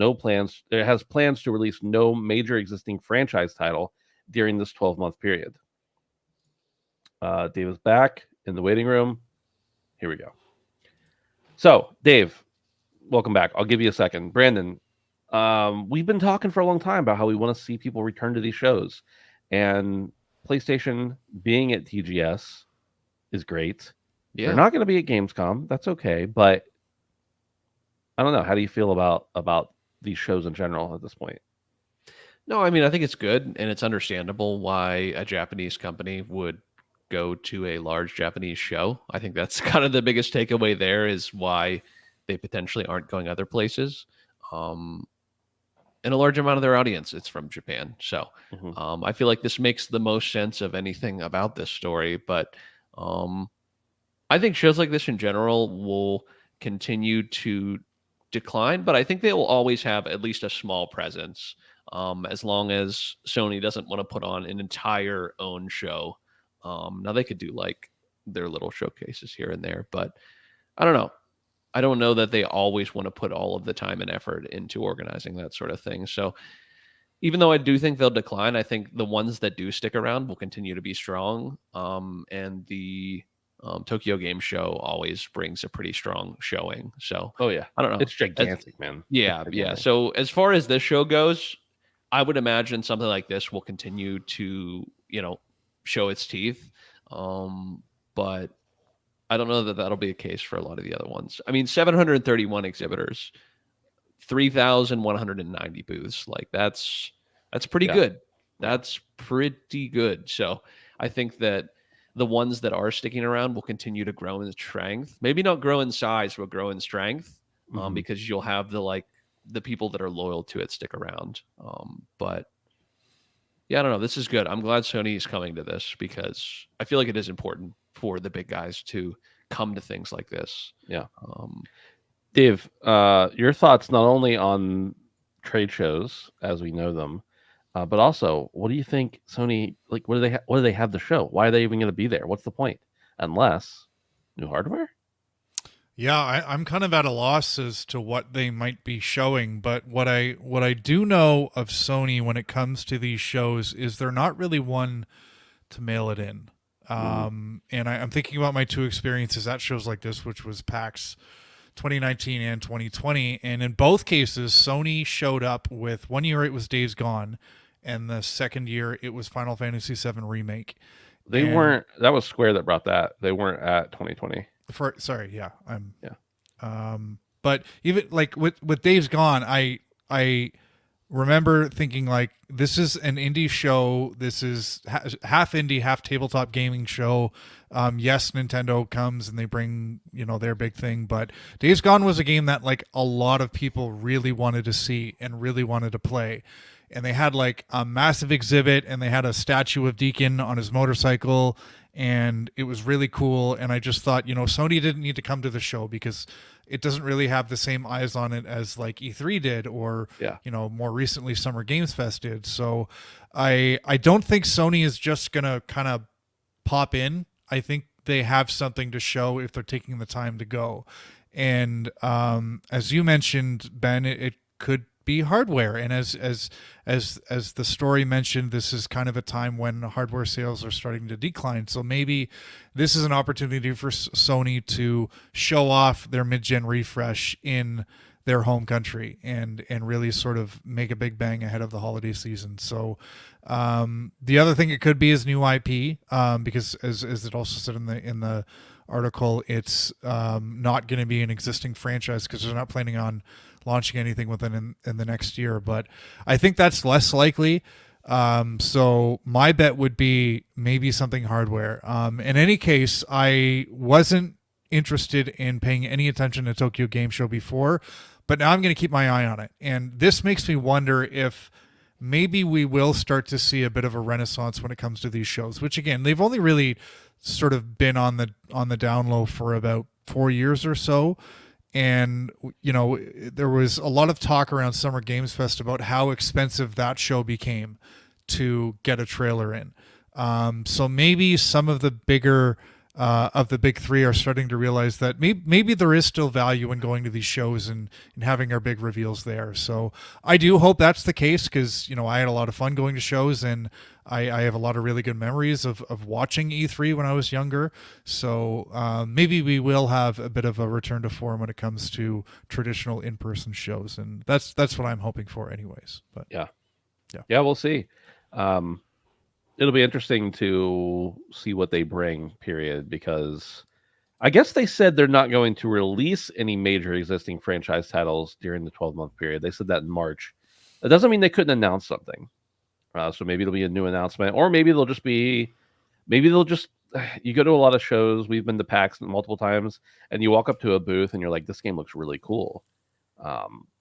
plans to release no major existing franchise title during this 12-month period. Dave is back in the waiting room. Here we go. So, Dave, welcome back. I'll give you a second. Brandon, we've been talking for a long time about how we want to see people return to these shows. And PlayStation being at TGS is great. Yeah. They're not going to be at Gamescom. That's okay. But I don't know. How do you feel about these shows in general at this point? No, I mean, I think it's good. And it's understandable why a Japanese company would go to a large Japanese show. I think that's kind of the biggest takeaway there, is why they potentially aren't going other places. And a large amount of their audience, it's from Japan. So I feel like this makes the most sense of anything about this story. But I think shows like this in general will continue to decline, but I think they will always have at least a small presence, as long as Sony doesn't want to put on an entire own show. Now they could do like their little showcases here and there, but I don't know. I don't know that they always want to put all of the time and effort into organizing that sort of thing. So even though I do think they'll decline, I think the ones that do stick around will continue to be strong. And the Tokyo Game Show always brings a pretty strong showing. So oh yeah, I don't know. It's gigantic, man. Yeah, yeah. So as far as this show goes, I would imagine something like this will continue to, show its teeth. But I don't know that that'll be a case for a lot of the other ones. I mean, 731 exhibitors, 3,190 booths. Like that's pretty good. That's pretty good. So I think that the ones that are sticking around will continue to grow in strength. Maybe not grow in size, but grow in strength, because you'll have the people that are loyal to it stick around. But yeah, I don't know. This is good. I'm glad Sony is coming to this because I feel like it is important for the big guys to come to things like this. Yeah. Dave, your thoughts not only on trade shows as we know them, but also, what do you think Sony, like, what do they have to show? Why are they even going to be there? What's the point? Unless new hardware? Yeah, I'm kind of at a loss as to what they might be showing, but what I do know of Sony when it comes to these shows is they're not really one to mail it in. And I'm thinking about my two experiences at shows like this, which was PAX 2019 and 2020, and in both cases, Sony showed up with, one year it was Days Gone, and the second year it was Final Fantasy VII Remake. Weren't. That was Square that brought that. They weren't at 2020. But even like with Days Gone, I remember thinking like, this is an indie show. This is half indie, half tabletop gaming show. Yes, Nintendo comes and they bring, their big thing, but Days Gone was a game that like a lot of people really wanted to see and really wanted to play. And they had like a massive exhibit, and they had a statue of Deacon on his motorcycle, and it was really cool. And I just thought, Sony didn't need to come to the show because it doesn't really have the same eyes on it as like E3 did, or more recently Summer Games Fest did. So I don't think Sony is just gonna kind of pop in. I think they have something to show if they're taking the time to go. And as you mentioned, Ben, it could be hardware, and as the story mentioned, this is kind of a time when hardware sales are starting to decline, so maybe this is an opportunity for Sony to show off their mid-gen refresh in their home country and really sort of make a big bang ahead of the holiday season. So the other thing it could be is new IP, because as it also said in the article, it's not going to be an existing franchise because they're not planning on launching anything within in the next year. But I think that's less likely. So my bet would be maybe something hardware. In any case, I wasn't interested in paying any attention to Tokyo Game Show before, but now I'm going to keep my eye on it. And this makes me wonder if maybe we will start to see a bit of a renaissance when it comes to these shows, which again, they've only really sort of been on the down low for about 4 years or so. And, there was a lot of talk around Summer Games Fest about how expensive that show became to get a trailer in. So maybe some of the bigger of the big three are starting to realize that maybe there is still value in going to these shows and having our big reveals there. So I do hope that's the case because, I had a lot of fun going to shows, and I have a lot of really good memories of watching E3 when I was younger. So maybe we will have a bit of a return to form when it comes to traditional in-person shows. And that's what I'm hoping for anyways. But yeah, we'll see. It'll be interesting to see what they bring, period, because I guess they said they're not going to release any major existing franchise titles during the 12-month period. They said that in March. That doesn't mean they couldn't announce something. So maybe it'll be a new announcement, or maybe they'll just, you go to a lot of shows. We've been to PAX multiple times, and you walk up to a booth and you're like, this game looks really cool.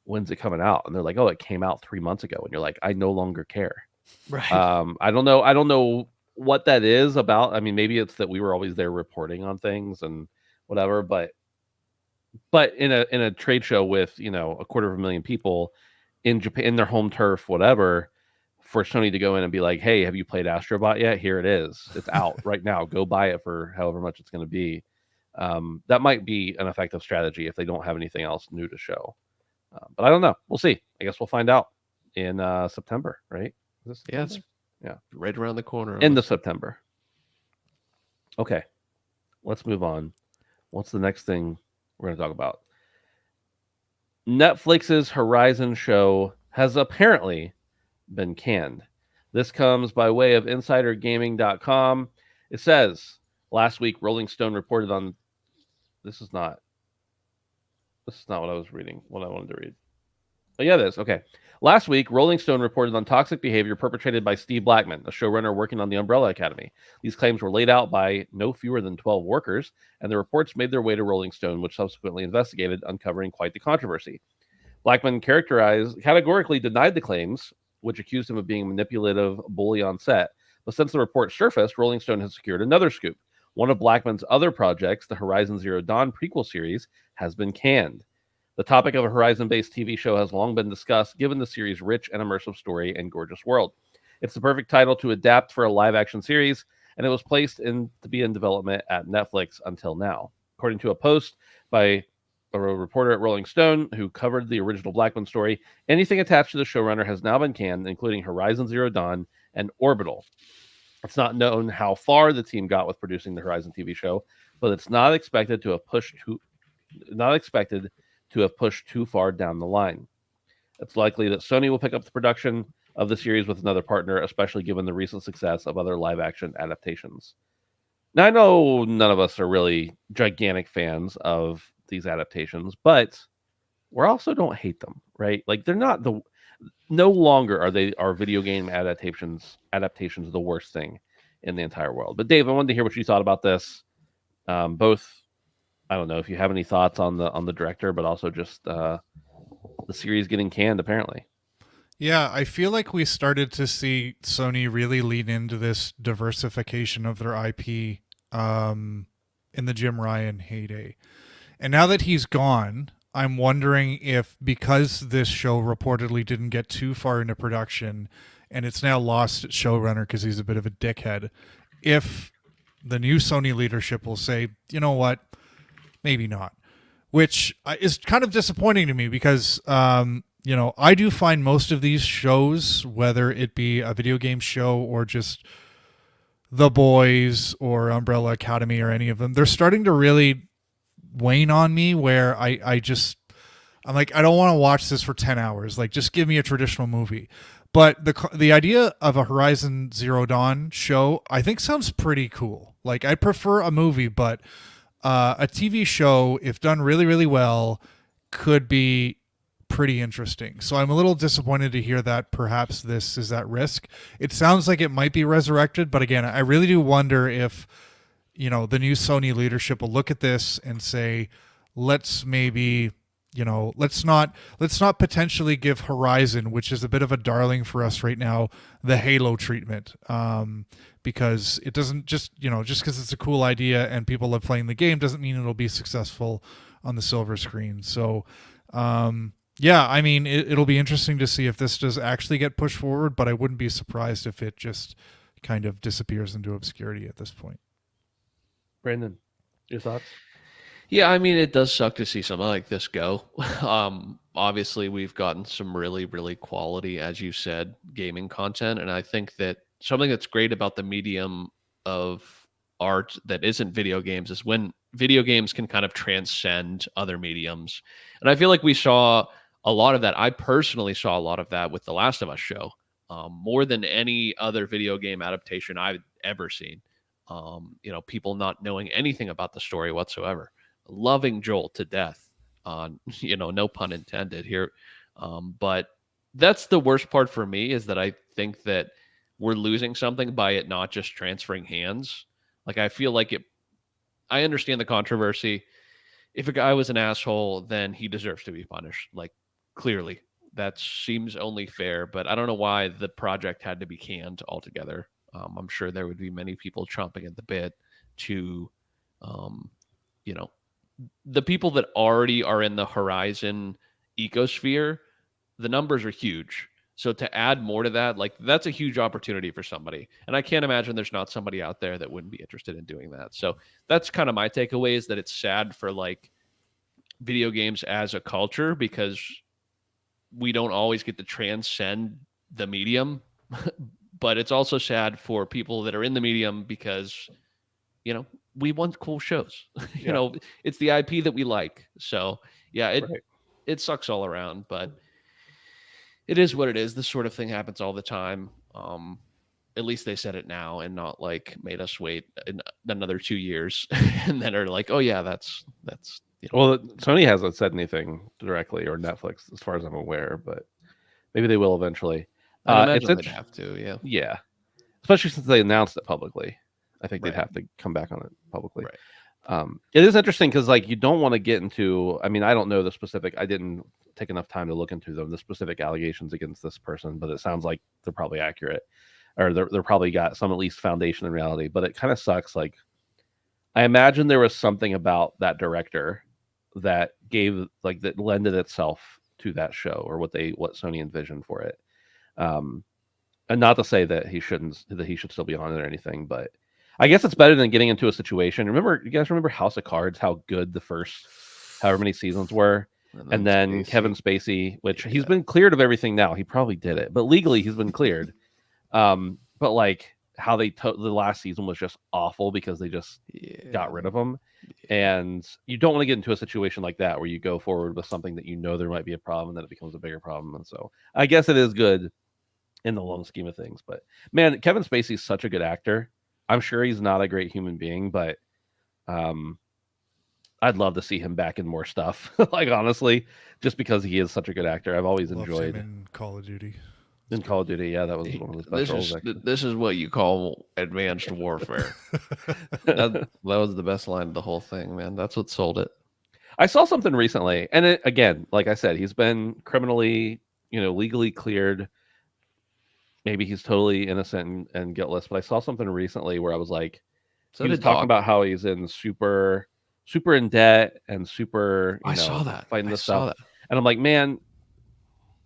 When's it coming out? And they're like, oh, it came out 3 months ago. And you're like, I no longer care. Right. I don't know what that is about. I mean, maybe it's that we were always there reporting on things and whatever, but in a trade show with, 250,000 people in Japan, in their home turf, whatever, for Sony to go in and be like, hey, have you played Astrobot yet? Here it is. It's out right now. Go buy it for however much it's going to be. That might be an effective strategy if they don't have anything else new to show. But I don't know. We'll see. I guess we'll find out in September, right? Yeah, right around the corner. End of September. Okay, let's move on. What's the next thing we're going to talk about? Netflix's Horizon show has apparently been canned. This comes by way of InsiderGaming.com. It says last week Rolling Stone reported on. This is not what I was reading. What I wanted to read. Oh, yeah, it is. Okay. Last week, Rolling Stone reported on toxic behavior perpetrated by Steve Blackman, a showrunner working on the Umbrella Academy. These claims were laid out by no fewer than 12 workers, and the reports made their way to Rolling Stone, which subsequently investigated, uncovering quite the controversy. Blackman categorically denied the claims, which accused him of being a manipulative bully on set. But since the report surfaced, Rolling Stone has secured another scoop. One of Blackman's other projects, the Horizon Zero Dawn prequel series, has been canned. The topic of a Horizon-based TV show has long been discussed, given the series' rich and immersive story and gorgeous world. It's the perfect title to adapt for a live-action series, and it was placed to be in development at Netflix until now. According to a post by a reporter at Rolling Stone who covered the original Blackman story, anything attached to the showrunner has now been canned, including Horizon Zero Dawn and Orbital. It's not known how far the team got with producing the Horizon TV show, but it's not expected to have pushed too far down the line. It's likely that Sony will pick up the production of the series with another partner, especially given the recent success of other live-action adaptations. Now, I know none of us are really gigantic fans of these adaptations, but we also don't hate them, right? Like, they're not no longer are video game adaptations the worst thing in the entire world. But Dave, I wanted to hear what you thought about this. Both, I don't know if you have any thoughts on the director, but also just the series getting canned, apparently. Yeah, I feel like we started to see Sony really lean into this diversification of their IP in the Jim Ryan heyday. And now that he's gone, I'm wondering if, because this show reportedly didn't get too far into production and it's now lost its showrunner because he's a bit of a dickhead, if the new Sony leadership will say, you know what, maybe not, which is kind of disappointing to me because, I do find most of these shows, whether it be a video game show or just The Boys or Umbrella Academy or any of them, they're starting to really wane on me where I'm like, I don't want to watch this for 10 hours. Like, just give me a traditional movie. But the idea of a Horizon Zero Dawn show, I think sounds pretty cool. Like, I prefer a movie, but a TV show, if done really, really well, could be pretty interesting. So I'm a little disappointed to hear that perhaps this is at risk. It sounds like it might be resurrected, but again, I really do wonder if, the new Sony leadership will look at this and say, let's maybe, let's not potentially give Horizon, which is a bit of a darling for us right now, the Halo treatment. Because it doesn't just because it's a cool idea and people love playing the game doesn't mean it'll be successful on the silver screen. So, I mean, it'll be interesting to see if this does actually get pushed forward, but I wouldn't be surprised if it just kind of disappears into obscurity at this point. Brandon, your thoughts? Yeah, I mean, it does suck to see something like this go. Obviously, we've gotten some really, really quality, as you said, gaming content. And I think that something that's great about the medium of art that isn't video games is when video games can kind of transcend other mediums. And I feel like we saw a lot of that. I personally saw a lot of that with the Last of Us show, more than any other video game adaptation I've ever seen. People not knowing anything about the story whatsoever, loving Joel to death, no pun intended here. But that's the worst part for me, is that I think that we're losing something by it not just transferring hands. Like, I feel like I understand the controversy. If a guy was an asshole, then he deserves to be punished. Like, clearly, that seems only fair, but I don't know why the project had to be canned altogether. I'm sure there would be many people chomping at the bit to, the people that already are in the Horizon ecosphere, the numbers are huge. So to add more to that, like, that's a huge opportunity for somebody. And I can't imagine there's not somebody out there that wouldn't be interested in doing that. So that's kind of my takeaway, is that it's sad for, like, video games as a culture, because we don't always get to transcend the medium. But it's also sad for people that are in the medium because, we want cool shows. It's the IP that we like. So, yeah, it sucks all around. But It is what it is. This sort of thing happens all the time. At least they said it now and not like made us wait another 2 years and then are like, oh yeah, that's Well, Sony hasn't said anything directly, or Netflix, as far as I'm aware, but maybe they will eventually. I imagine they'd have to, yeah. Yeah, especially since they announced it publicly. I think Right. they'd have to come back on it publicly. Right. It is interesting because, like, you don't want to get into. I mean, I don't know the specific. I didn't take enough time to look into the specific allegations against this person, but it sounds like they're probably accurate, or they're probably got some at least foundation in reality. But it kind of sucks. Like, I imagine there was something about that director that gave that lended itself to that show, or what Sony envisioned for it. And not to say that he should still be on it or anything, but I guess it's better than getting into a situation. You guys remember House of Cards, how good the first however many seasons were? And then Kevin Spacey, which he's been cleared of everything now. He probably did it, but legally he's been cleared. But like how the last season was just awful because they just got rid of him. And you don't want to get into a situation like that where you go forward with something that you know there might be a problem and then it becomes a bigger problem. And so I guess it is good in the long scheme of things. But man, Kevin Spacey's such a good actor. I'm sure he's not a great human being, but I'd love to see him back in more stuff. Like, honestly, just because he is such a good actor. I've always enjoyed him in Call of Duty. In Call of Duty, yeah, that was one of his best roles. This is what you call advanced warfare. that was the best line of the whole thing, man. That's what sold it. I saw something recently, and again, like I said, he's been criminally, legally cleared. Maybe he's totally innocent and guiltless, but I saw something recently where I was like, he was talking about how he's in super in debt and super, I saw that. Fighting this stuff. And I'm like, man,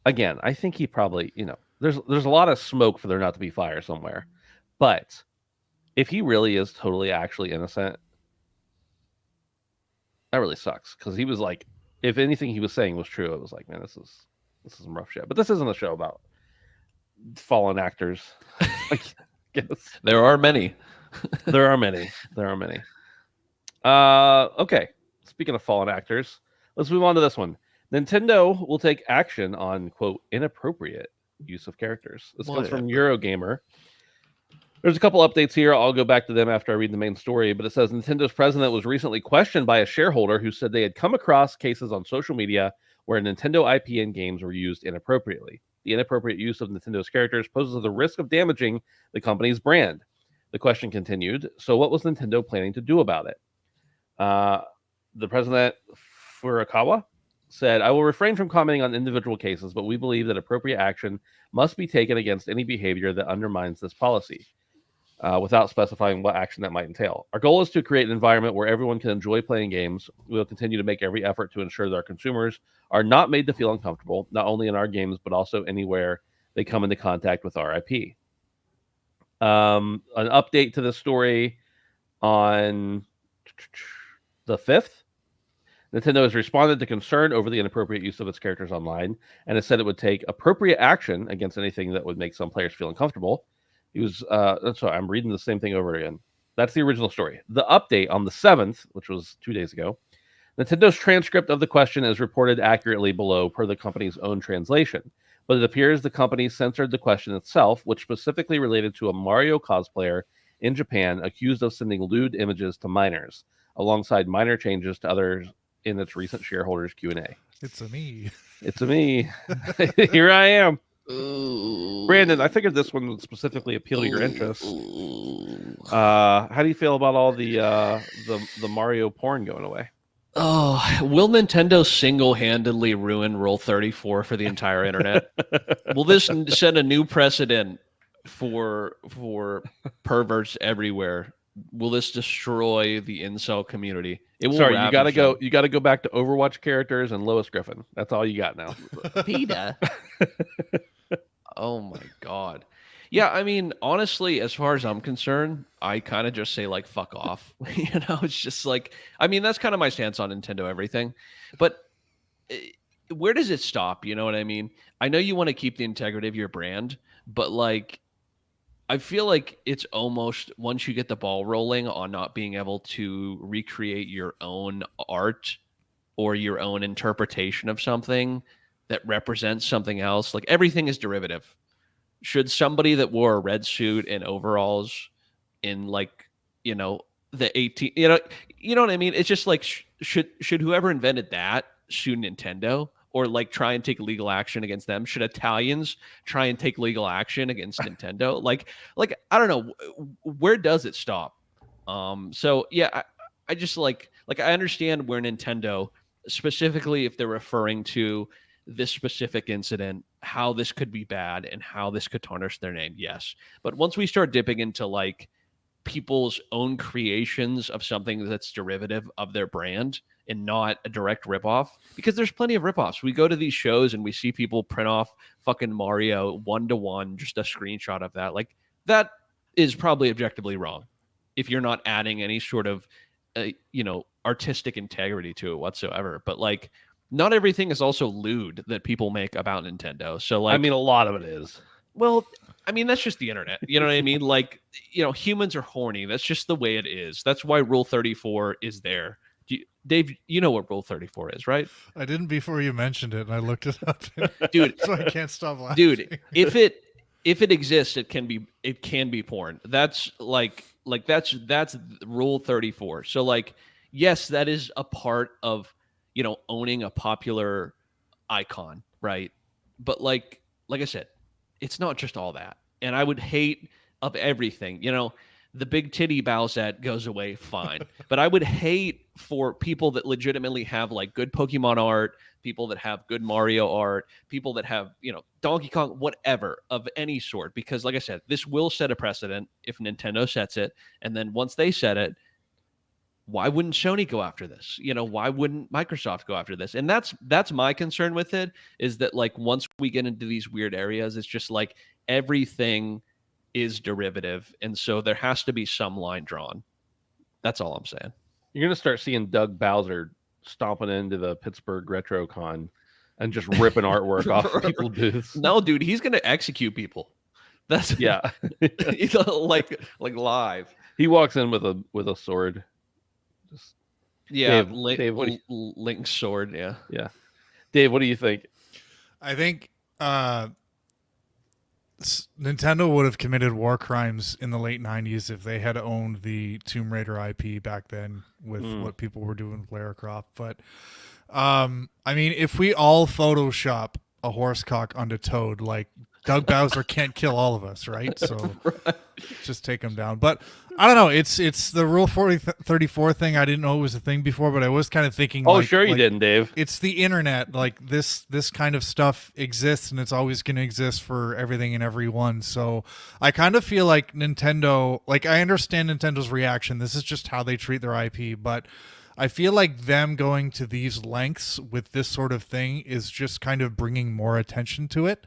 again, I think he probably, there's a lot of smoke for there not to be fire somewhere. But if he really is totally actually innocent, that really sucks. Because he was like, if anything he was saying was true, it was like, man, this is some rough shit. But this isn't a show about fallen actors. There are many. There are many. Okay. Speaking of fallen actors, let's move on to this one. Nintendo will take action on, quote, inappropriate use of characters. This comes from Eurogamer. There's a couple updates here. I'll go back to them after I read the main story, but it says Nintendo's president was recently questioned by a shareholder who said they had come across cases on social media where Nintendo IP and games were used inappropriately. The inappropriate use of Nintendo's characters poses the risk of damaging the company's brand. The question continued, so what was Nintendo planning to do about it? The president, Furukawa, said, I will refrain from commenting on individual cases, but we believe that appropriate action must be taken against any behavior that undermines this policy, without specifying what action that might entail. Our goal is to create an environment where everyone can enjoy playing games. We will continue to make every effort to ensure that our consumers are not made to feel uncomfortable, not only in our games, but also anywhere they come into contact with our IP. An update to the story on the 5th. Nintendo has responded to concern over the inappropriate use of its characters online and has said it would take appropriate action against anything that would make some players feel uncomfortable. I'm reading the same thing over again. That's the original story. The update on the 7th, which was 2 days ago, Nintendo's transcript of the question is reported accurately below per the company's own translation, but it appears the company censored the question itself, which specifically related to a Mario cosplayer in Japan accused of sending lewd images to minors, alongside minor changes to others in its recent shareholders Q&A. It's a me. Here I am. Ooh. Brandon, I figured this one would specifically appeal to your interests. How do you feel about all the Mario porn going away? Oh, will Nintendo single-handedly ruin Rule 34 for the entire internet? Will this set a new precedent for perverts everywhere? Will this destroy the incel community? It will. Sorry, you gotta go. You gotta go back to Overwatch characters and Lois Griffin. That's all you got now. PETA. Oh my god. Yeah, I mean, honestly, as far as I'm concerned, I kind of just say like fuck off. It's just like, I mean, that's kind of my stance on Nintendo everything. But where does it stop? You know what I mean? I know you want to keep the integrity of your brand, but like, I feel like it's almost, once you get the ball rolling on not being able to recreate your own art or your own interpretation of something, that represents something else. Like everything is derivative. Should somebody that wore a red suit and overalls in like, you know, the 18, you know what I mean? It's just like, should whoever invented that sue Nintendo or like try and take legal action against them? Should Italians try and take legal action against Nintendo? Like, I don't know, where does it stop? So yeah, I just like I understand where Nintendo, specifically if they're referring to this specific incident, how this could be bad and how this could tarnish their name. Yes. But once we start dipping into like people's own creations of something that's derivative of their brand and not a direct ripoff, because there's plenty of ripoffs. We go to these shows and we see people print off fucking Mario 1-to-1, just a screenshot of that. Like that is probably objectively wrong if you're not adding any sort of, artistic integrity to it whatsoever. But like, not everything is also lewd that people make about Nintendo. So like, I mean, a lot of it is. Well, I mean, that's just the internet. You know what I mean? Like, humans are horny. That's just the way it is. That's why Rule 34 is there. Dave, you know what Rule 34 is, right? I didn't before you mentioned it, and I looked it up. Dude, so I can't stop laughing. Dude, if it exists, it can be porn. That's that's Rule 34. So like, yes, that is a part of, owning a popular icon, right? But like I said, it's not just all that. And I would hate of everything, the big titty Bowsette goes away, fine. But I would hate for people that legitimately have like good Pokemon art, people that have good Mario art, people that have, Donkey Kong, whatever of any sort. Because like I said, this will set a precedent if Nintendo sets it. And then once they set it, why wouldn't Sony go after this? Why wouldn't Microsoft go after this? And that's my concern with it, is that like once we get into these weird areas, it's just like everything is derivative. And so there has to be some line drawn. That's all I'm saying. You're going to start seeing Doug Bowser stomping into the Pittsburgh RetroCon and just ripping artwork off people's booths. No, dude, he's going to execute people. That's yeah. like live. He walks in with a sword. Just yeah, Dave, Link's sword. Yeah, yeah. Dave, what do you think? I think Nintendo would have committed war crimes in the late 90s if they had owned the Tomb Raider IP back then with what people were doing with Lara Croft. But I mean, if we all Photoshop a horse cock onto Toad, like Doug Bowser can't kill all of us, right? So just take him down. But I don't know. It's the Rule 34 thing. I didn't know it was a thing before, but I was kind of thinking. Oh, sure you didn't, Dave. It's the internet. Like this kind of stuff exists, and it's always going to exist for everything and everyone. So I kind of feel like Nintendo. Like I understand Nintendo's reaction. This is just how they treat their IP, but I feel like them going to these lengths with this sort of thing is just kind of bringing more attention to it.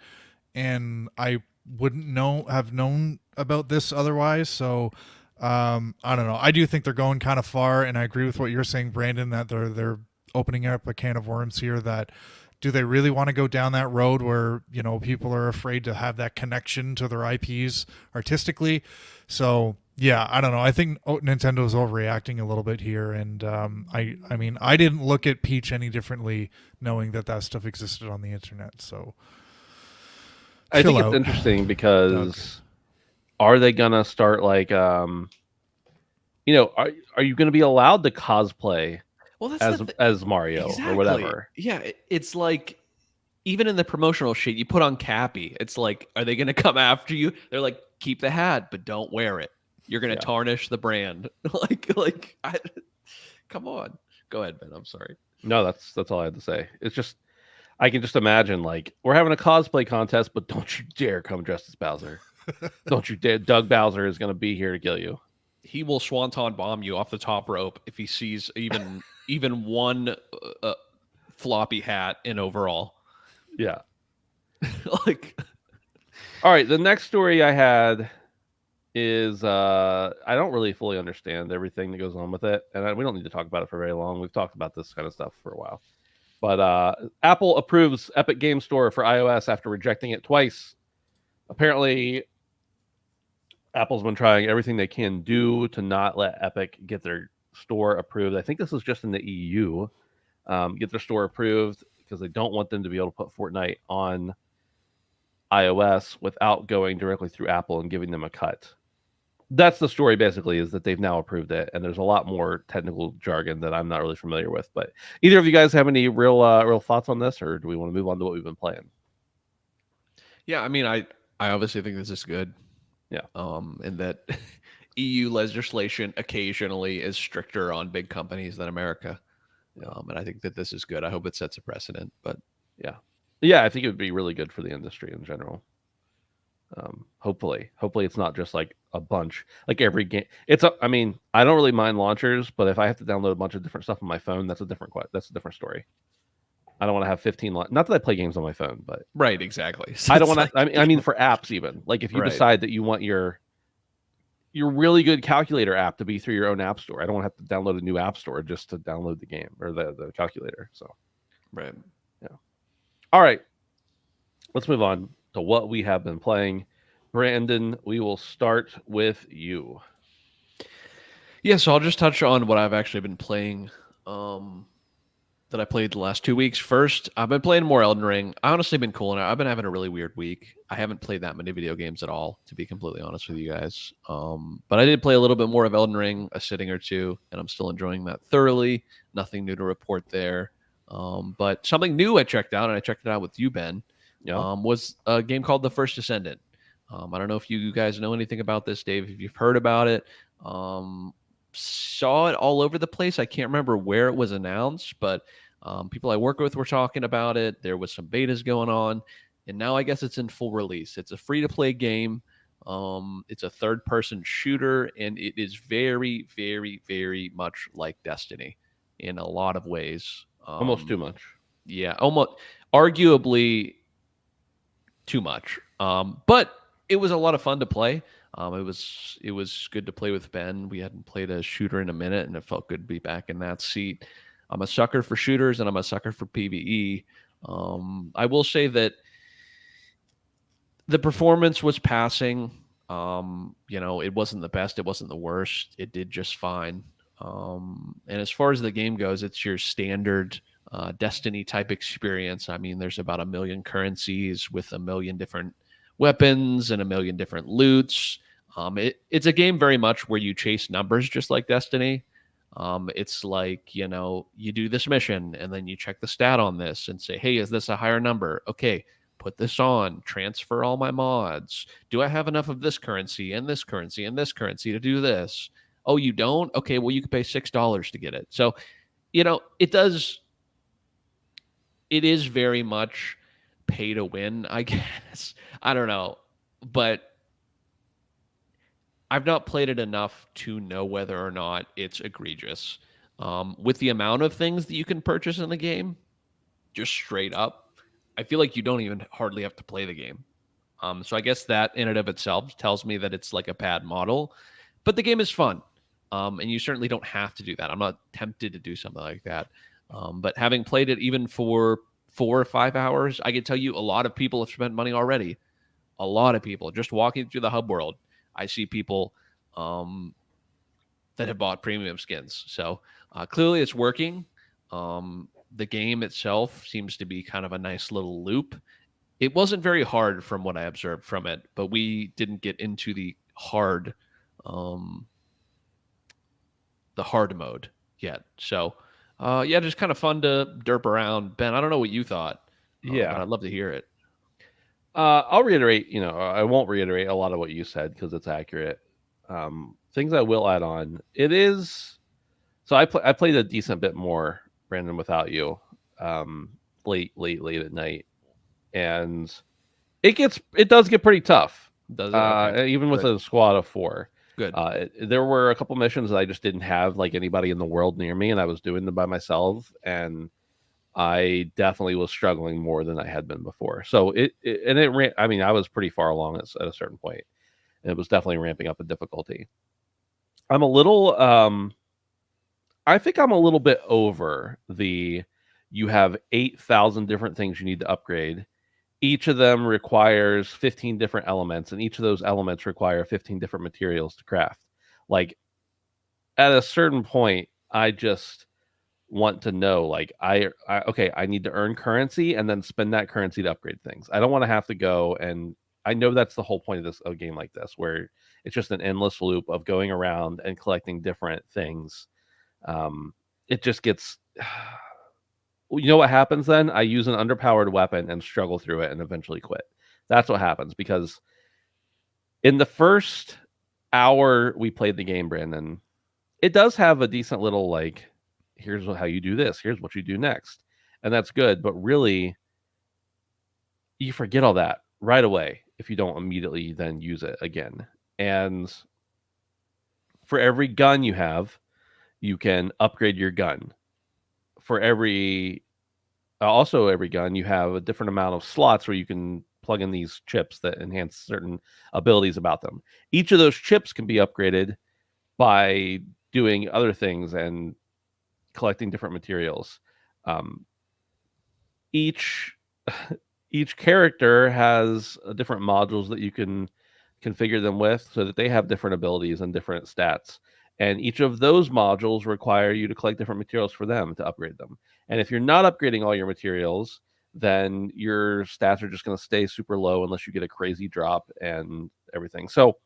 And I wouldn't have known about this otherwise. So I don't know. I do think they're going kind of far, and I agree with what you're saying, Brandon, that they're opening up a can of worms here. That do they really want to go down that road where people are afraid to have that connection to their IPs artistically? So yeah, I don't know. I think Nintendo's overreacting a little bit here, and I mean, I didn't look at Peach any differently, knowing that stuff existed on the internet. So. I think it's interesting because are they gonna start like are you gonna be allowed to cosplay as Mario or whatever? Yeah, it's like even in the promotional shit you put on Cappy, it's like, are they gonna come after you? They're like, keep the hat, but don't wear it. You're gonna tarnish the brand. Come on. Go ahead, Ben. I'm sorry. No, that's all I had to say. It's just I can just imagine, like, we're having a cosplay contest, but don't you dare come dressed as Bowser. Don't you dare. Doug Bowser is going to be here to kill you. He will swanton bomb you off the top rope if he sees even one floppy hat in overall. Yeah. All right, the next story I had is I don't really fully understand everything that goes on with it, and we don't need to talk about it for very long. We've talked about this kind of stuff for a while. But Apple approves Epic Game Store for iOS after rejecting it twice. Apparently, Apple's been trying everything they can do to not let Epic get their store approved. I think this is just in the EU. Get their store approved. because they don't want them to be able to put Fortnite on iOS without going directly through Apple and giving them a cut. That's the story, basically, is that they've now approved it, and there's a lot more technical jargon that I'm not really familiar with. But either of you guys have any real thoughts on this, or do we want to move on to what we've been playing? Yeah, I mean, I obviously think this is good. Yeah. And that EU legislation occasionally is stricter on big companies than America. And I think that this is good. I hope it sets a precedent. But yeah, I think it would be really good for the industry in general. Hopefully it's not just like a bunch, like every game. I mean, I don't really mind launchers, but if I have to download a bunch of different stuff on my phone, that's a different story. I don't want to have 15. Not that I play games on my phone, but right, exactly. So I don't want to. I mean, for apps, even like if you decide that you want your really good calculator app to be through your own app store, I don't want to have to download a new app store just to download the game or the calculator. So, right, yeah. All right, let's move on to what we have been playing. Brandon, we will start with you. Yeah, so I'll just touch on what I've actually been playing. That I played the last 2 weeks. First, I've been playing more Elden Ring. I honestly been cool, and I've been having a really weird week. I haven't played that many video games at all, to be completely honest with you guys. But I did play a little bit more of Elden Ring, a sitting or two, and I'm still enjoying that thoroughly. Nothing new to report there. But something new I checked out, and I checked it out with you, Ben, was a game called The First Descendant. I don't know if you guys know anything about this, Dave, if you've heard about it. Saw it all over the place. I can't remember where it was announced, but people I work with were talking about it. There was some betas going on, and now I guess it's in full release. It's a free-to-play game. It's a third-person shooter, and it is very, very, very much like Destiny in a lot of ways. Almost too much. Yeah, almost. Arguably too much. But it was a lot of fun to play. It was good to play with Ben. We hadn't played a shooter in a minute, and it felt good to be back in that seat. I'm a sucker for shooters, and I'm a sucker for PvE. I will say that the performance was passing. It wasn't the best. It wasn't the worst. It did just fine. And as far as the game goes, it's your standard Destiny type experience. I mean, there's about 1 million currencies with 1 million different weapons and 1 million different loots. It's a game very much where you chase numbers just like Destiny. It's like, you do this mission and then you check the stat on this and say, hey, is this a higher number? Okay, put this on, transfer all my mods. Do I have enough of this currency and this currency and this currency to do this? Oh, you don't? Okay, well, you can pay $6 to get it. So, it is very much pay to win, I guess. I don't know. But I've not played it enough to know whether or not it's egregious. With the amount of things that you can purchase in the game, just straight up, I feel like you don't even hardly have to play the game. So I guess that in and of itself tells me that it's like a bad model. But the game is fun. And you certainly don't have to do that. I'm not tempted to do something like that. But having played it even for 4 or 5 hours, I can tell you a lot of people have spent money already. A lot of people. Just walking through the hub world, I see people that have bought premium skins. So clearly it's working. The game itself seems to be kind of a nice little loop. It wasn't very hard from what I observed from it, but we didn't get into the hard mode yet. So just kind of fun to derp around. Ben, I don't know what you thought. But I'd love to hear it. I'll reiterate, I won't reiterate a lot of what you said because it's accurate. Things I will add on. It is, so I played a decent bit more, Brandon, without you, late at night. And it does get pretty tough. Does it? Okay. Even with a squad of 4. Good. There were a couple missions that I just didn't have like anybody in the world near me, and I was doing them by myself, and I definitely was struggling more than I had been before. So I was pretty far along at a certain point, and it was definitely ramping up in difficulty. I'm a little, I think I'm a little bit over you have 8,000 different things you need to upgrade. Each of them requires 15 different elements, and each of those elements require 15 different materials to craft. Like, at a certain point, I just want to know, like, okay, I need to earn currency and then spend that currency to upgrade things. I don't want to have to go, and I know that's the whole point of a game like this, where it's just an endless loop of going around and collecting different things. It just gets, you know what happens then? I use an underpowered weapon and struggle through it and eventually quit. That's what happens, because in the first hour we played the game, Brandon, it does have a decent little, like, here's how you do this, here's what you do next, and that's good. But really, you forget all that right away if you don't immediately then use it again. And for every gun you have, you can upgrade your gun. For every gun, you have a different amount of slots where you can plug in these chips that enhance certain abilities about them. Each of those chips can be upgraded by doing other things and collecting different materials. Each character has different modules that you can configure them with, so that they have different abilities and different stats. And each of those modules require you to collect different materials for them to upgrade them. And if you're not upgrading all your materials, then your stats are just going to stay super low unless you get a crazy drop and everything. So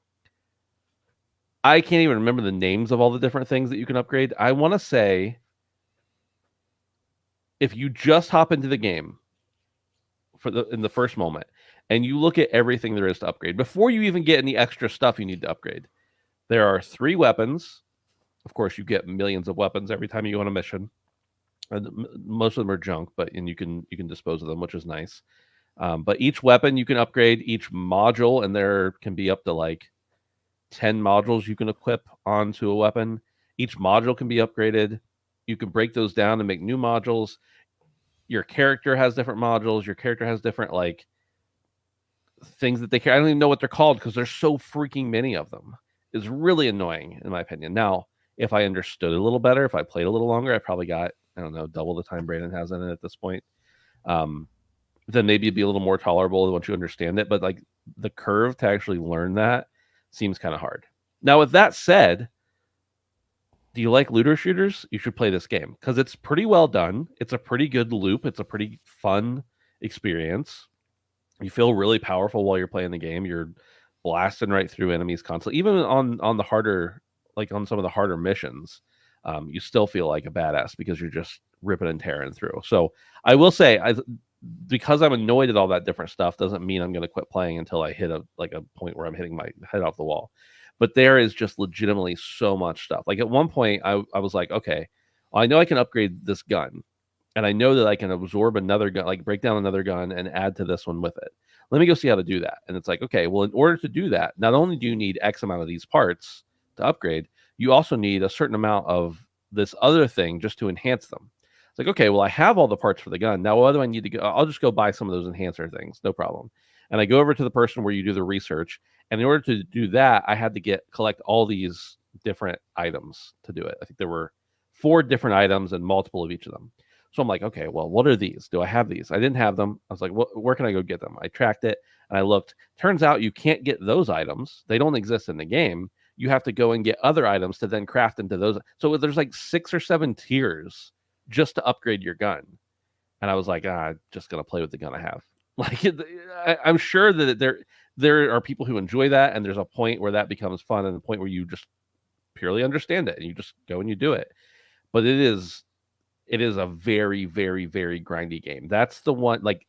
I can't even remember the names of all the different things that you can upgrade. I want to say, if you just hop into the game in the first moment and you look at everything there is to upgrade, before you even get any extra stuff you need to upgrade, there are 3 weapons. Of course, you get millions of weapons every time you go on a mission. And most of them are junk, and you can dispose of them, which is nice. But each weapon you can upgrade, each module, and there can be up to like 10 modules you can equip onto a weapon. Each module can be upgraded. You can break those down and make new modules. Your character has different modules. Your character has different, like, things that they care. I don't even know what they're called because there's so freaking many of them. It's really annoying, in my opinion. Now, if I understood it a little better, if I played a little longer, I probably got, I don't know, double the time Brandon has in it at this point. Then maybe it'd be a little more tolerable once you understand it. But like, the curve to actually learn that seems kind of hard. Now, with that said, do you like looter shooters? You should play this game because it's pretty well done. It's a pretty good loop. It's a pretty fun experience. You feel really powerful while you're playing the game. You're blasting right through enemies constantly. Even on the harder, like on some of the harder missions, you still feel like a badass because you're just ripping and tearing through. So I will say, because I'm annoyed at all that different stuff, doesn't mean I'm going to quit playing until I hit a point where I'm hitting my head off the wall. But there is just legitimately so much stuff. Like at one point, I was like, okay, well, I know I can upgrade this gun, and I know that I can absorb another gun, like break down another gun and add to this one with it. Let me go see how to do that. And it's like, okay, well, in order to do that, not only do you need X amount of these parts to upgrade, you also need a certain amount of this other thing just to enhance them. It's like, okay, well, I have all the parts for the gun. Now, what do I need to go? I'll just go buy some of those enhancer things. No problem. And I go over to the person where you do the research. And in order to do that, I had to collect all these different items to do it. I think there were 4 different items and multiple of each of them. So I'm like, okay, well, what are these? Do I have these? I didn't have them. I was like, where can I go get them? I tracked it and I looked. Turns out you can't get those items. They don't exist in the game. You have to go and get other items to then craft into those. So there's like 6 or 7 tiers just to upgrade your gun. And I was like, I'm just going to play with the gun I have. Like, I'm sure that there are people who enjoy that, and there's a point where that becomes fun, and a point where you just purely understand it, and you just go and you do it. But it is a very, very, very grindy game. That's the one, like,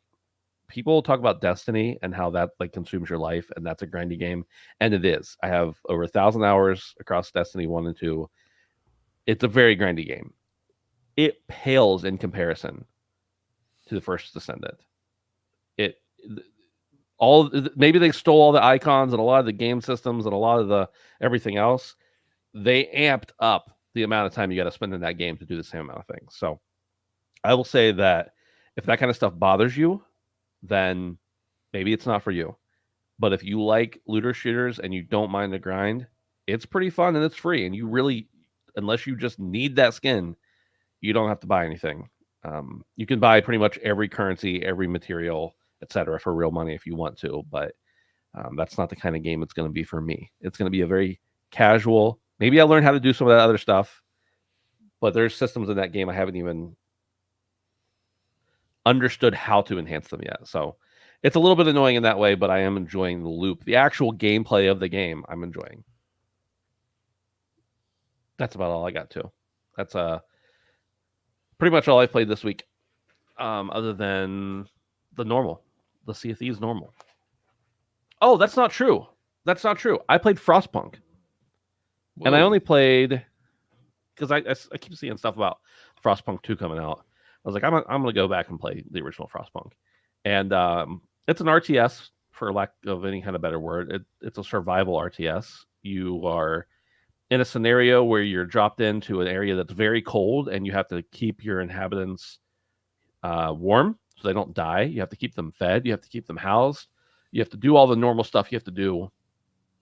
people talk about Destiny and how that like consumes your life, and that's a grindy game, and it is. I have over 1,000 hours across Destiny 1 and 2. It's a very grindy game. It pales in comparison to the first Descendant. Maybe they stole all the icons and a lot of the game systems and a lot of the everything else. They amped up the amount of time you got to spend in that game to do the same amount of things. So I will say that if that kind of stuff bothers you, then maybe it's not for you. But if you like looter shooters and you don't mind the grind, it's pretty fun and it's free. And you really, unless you just need that skin, you don't have to buy anything. You can buy pretty much every currency, every material, etc., for real money if you want to. But that's not the kind of game it's going to be for me. It's going to be a very casual. Maybe I'll learn how to do some of that other stuff, but there's systems in that game I haven't even understood how to enhance them yet. So it's a little bit annoying in that way, but I am enjoying the loop. The actual gameplay of the game, I'm enjoying. That's about all I got too. That's pretty much all I played this week, other than the Sea of Thieves normal. Oh, that's not true. That's not true. I played Frostpunk, and I only played because I keep seeing stuff about Frostpunk 2 coming out. I was like, I'm gonna go back and play the original Frostpunk, and it's an RTS for lack of any kind of better word. It's a survival RTS. You are in a scenario where you're dropped into an area that's very cold, and you have to keep your inhabitants warm so they don't die. You have to keep them fed. You have to keep them housed. You have to do all the normal stuff you have to do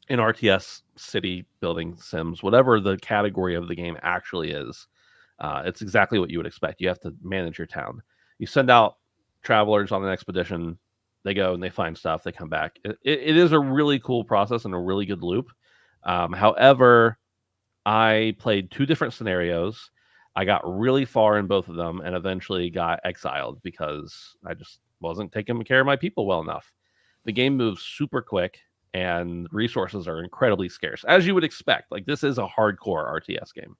in RTS, city building sims, whatever the category of the game actually is. It's exactly what you would expect. You have to manage your town. You send out travelers on an expedition. They go and they find stuff. They come back. It is a really cool process and a really good loop. However, I played 2 different scenarios. I got really far in both of them and eventually got exiled because I just wasn't taking care of my people well enough. The game moves super quick and resources are incredibly scarce, as you would expect. Like, this is a hardcore RTS game.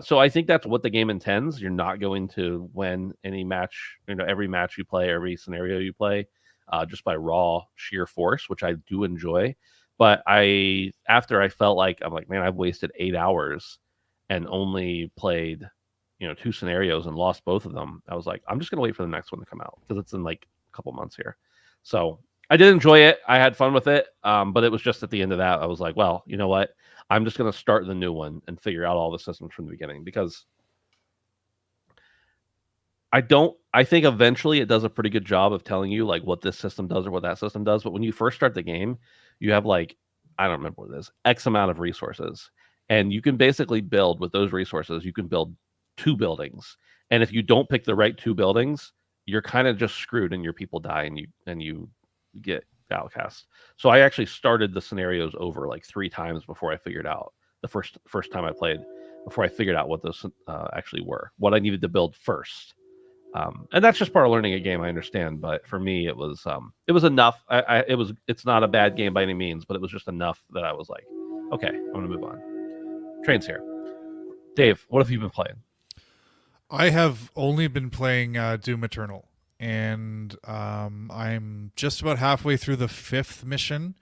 So I think that's what the game intends. You're not going to win any match, every match you play, every scenario you play, just by raw sheer force, which I do enjoy. But after I felt like, I'm like, man, I've wasted 8 hours and only played, 2 scenarios and lost both of them. I was like, I'm just going to wait for the next one to come out because it's in like a couple months here. So I did enjoy it. I had fun with it. But it was just at the end of that, I was like, well, you know what? I'm just going to start the new one and figure out all the systems from the beginning, because I think eventually it does a pretty good job of telling you like what this system does or what that system does. But when you first start the game, you have like, I don't remember what it is, X amount of resources. And you can basically build with those resources, you can build 2 buildings. And if you don't pick the right 2 buildings, you're kind of just screwed and your people die and you get outcast. So I actually started the scenarios over like 3 times before I figured out the first time I played, before I figured out what those actually were, what I needed to build first. And that's just part of learning a game, I understand. But for me, it was enough. It's not a bad game by any means, but it was just enough that I was like, okay, I'm gonna move on. Train's here. Dave, what have you been playing? I have only been playing Doom Eternal, and I'm just about halfway through the 5th mission,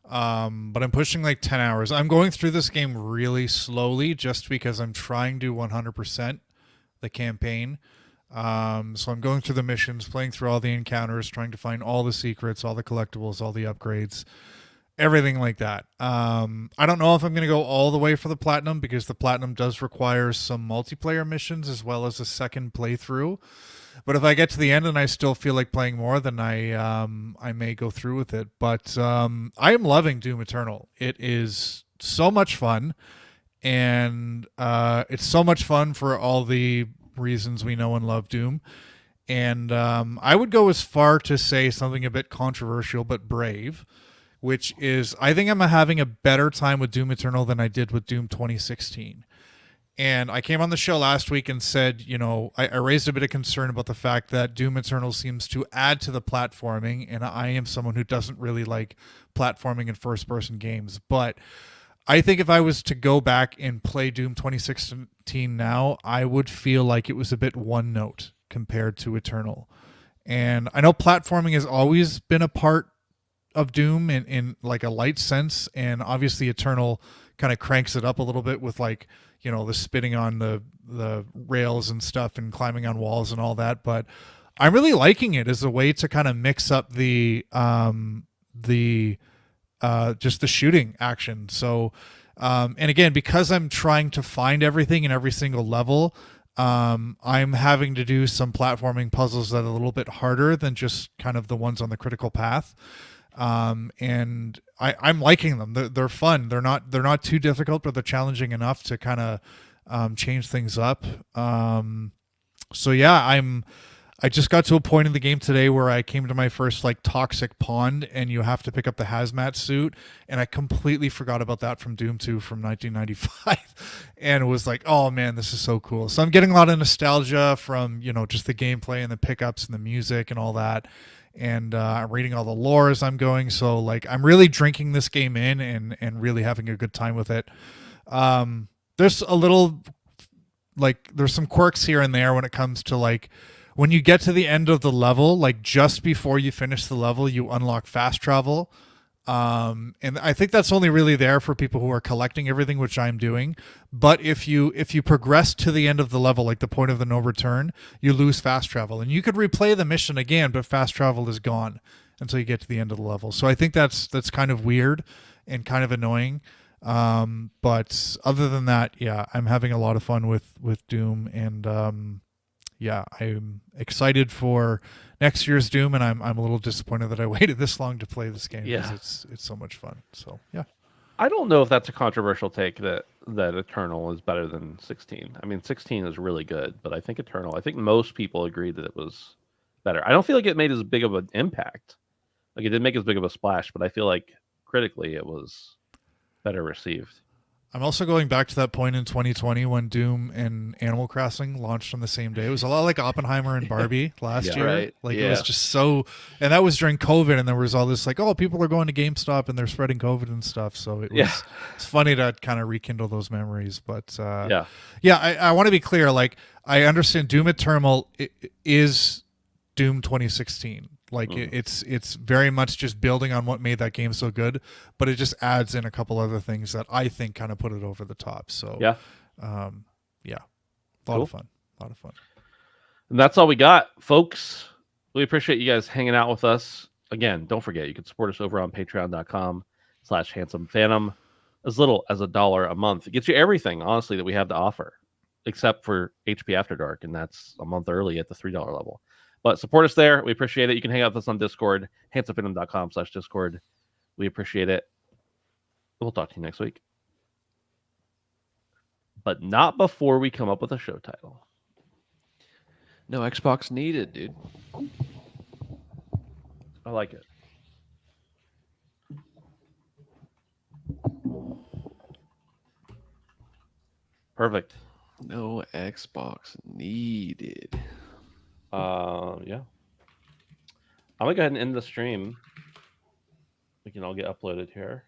but I'm pushing like 10 hours. I'm going through this game really slowly just because I'm trying to 100% the campaign. So I'm going through the missions, playing through all the encounters, trying to find all the secrets, all the collectibles, all the upgrades, everything like that. I don't know if I'm going to go all the way for the platinum, because the platinum does require some multiplayer missions as well as a second playthrough. But if I get to the end and I still feel like playing more, then I may go through with it. But I am loving Doom Eternal. It is so much fun, and it's so much fun for all the reasons we know and love Doom. And I would go as far to say something a bit controversial but brave, which is I think I'm having a better time with Doom Eternal than I did with Doom 2016. And I came on the show last week and said, I raised a bit of concern about the fact that Doom Eternal seems to add to the platforming, and I am someone who doesn't really like platforming in first-person games. But I think if I was to go back and play Doom 2016 now, I would feel like it was a bit one note compared to Eternal. And I know platforming has always been a part of Doom in like a light sense, and obviously Eternal kind of cranks it up a little bit with like, the spitting on the rails and stuff and climbing on walls and all that. But I'm really liking it as a way to kind of mix up the just the shooting action. So, and again, because I'm trying to find everything in every single level, I'm having to do some platforming puzzles that are a little bit harder than just kind of the ones on the critical path. And I'm liking them. They're fun. They're not too difficult, but they're challenging enough to kind of change things up. So yeah, I'm I just got to a point in the game today where I came to my first like toxic pond, and you have to pick up the hazmat suit, and I completely forgot about that from Doom 2 from 1995, and was like, oh man, this is so cool. So I'm getting a lot of nostalgia from just the gameplay and the pickups and the music and all that, and I'm reading all the lore as I'm going. So like I'm really drinking this game in and really having a good time with it. There's a little there's some quirks here and there when it comes to like when you get to the end of the level, like just before you finish the level, you unlock fast travel. And I think that's only really there for people who are collecting everything, which I'm doing. But if you progress to the end of the level, like the point of the no return, you lose fast travel, and you could replay the mission again, but fast travel is gone until you get to the end of the level. So I think that's kind of weird and kind of annoying. But other than that, yeah, I'm having a lot of fun with Doom, and yeah, I'm excited for next year's Doom, and I'm a little disappointed that I waited this long to play this game because it's so much fun. So yeah, I don't know if that's a controversial take that Eternal is better than 16. I mean, 16 is really good, but I think Eternal. I think most people agreed that it was better. I don't feel like it made as big of an impact. Like it didn't make as big of a splash, but I feel like critically it was better received. I'm also going back to that point in 2020 when Doom and Animal Crossing launched on the same day. It was a lot like Oppenheimer and Barbie last year. Right. Like it was just so, and that was during COVID, and there was all this like, oh, people are going to GameStop and they're spreading COVID and stuff. So it's funny to kind of rekindle those memories. But I want to be clear. Like I understand Doom Eternal is Doom 2016. Like it's very much just building on what made that game so good, but it just adds in a couple other things that I think kind of put it over the top. So a lot of fun. And that's all we got, folks. We appreciate you guys hanging out with us. Again, don't forget you can support us over on patreon.com/handsomephantom. As little as $1 a month. It gets you everything, honestly, that we have to offer, except for HP After Dark, and that's a month early at the $3 level. But support us there. We appreciate it. You can hang out with us on Discord, handsomephantom.com/Discord. We appreciate it. We'll talk to you next week. But not before we come up with a show title. No Xbox needed, dude. I like it. Perfect. No Xbox needed. Yeah. I'm gonna go ahead and end the stream. We can all get uploaded here.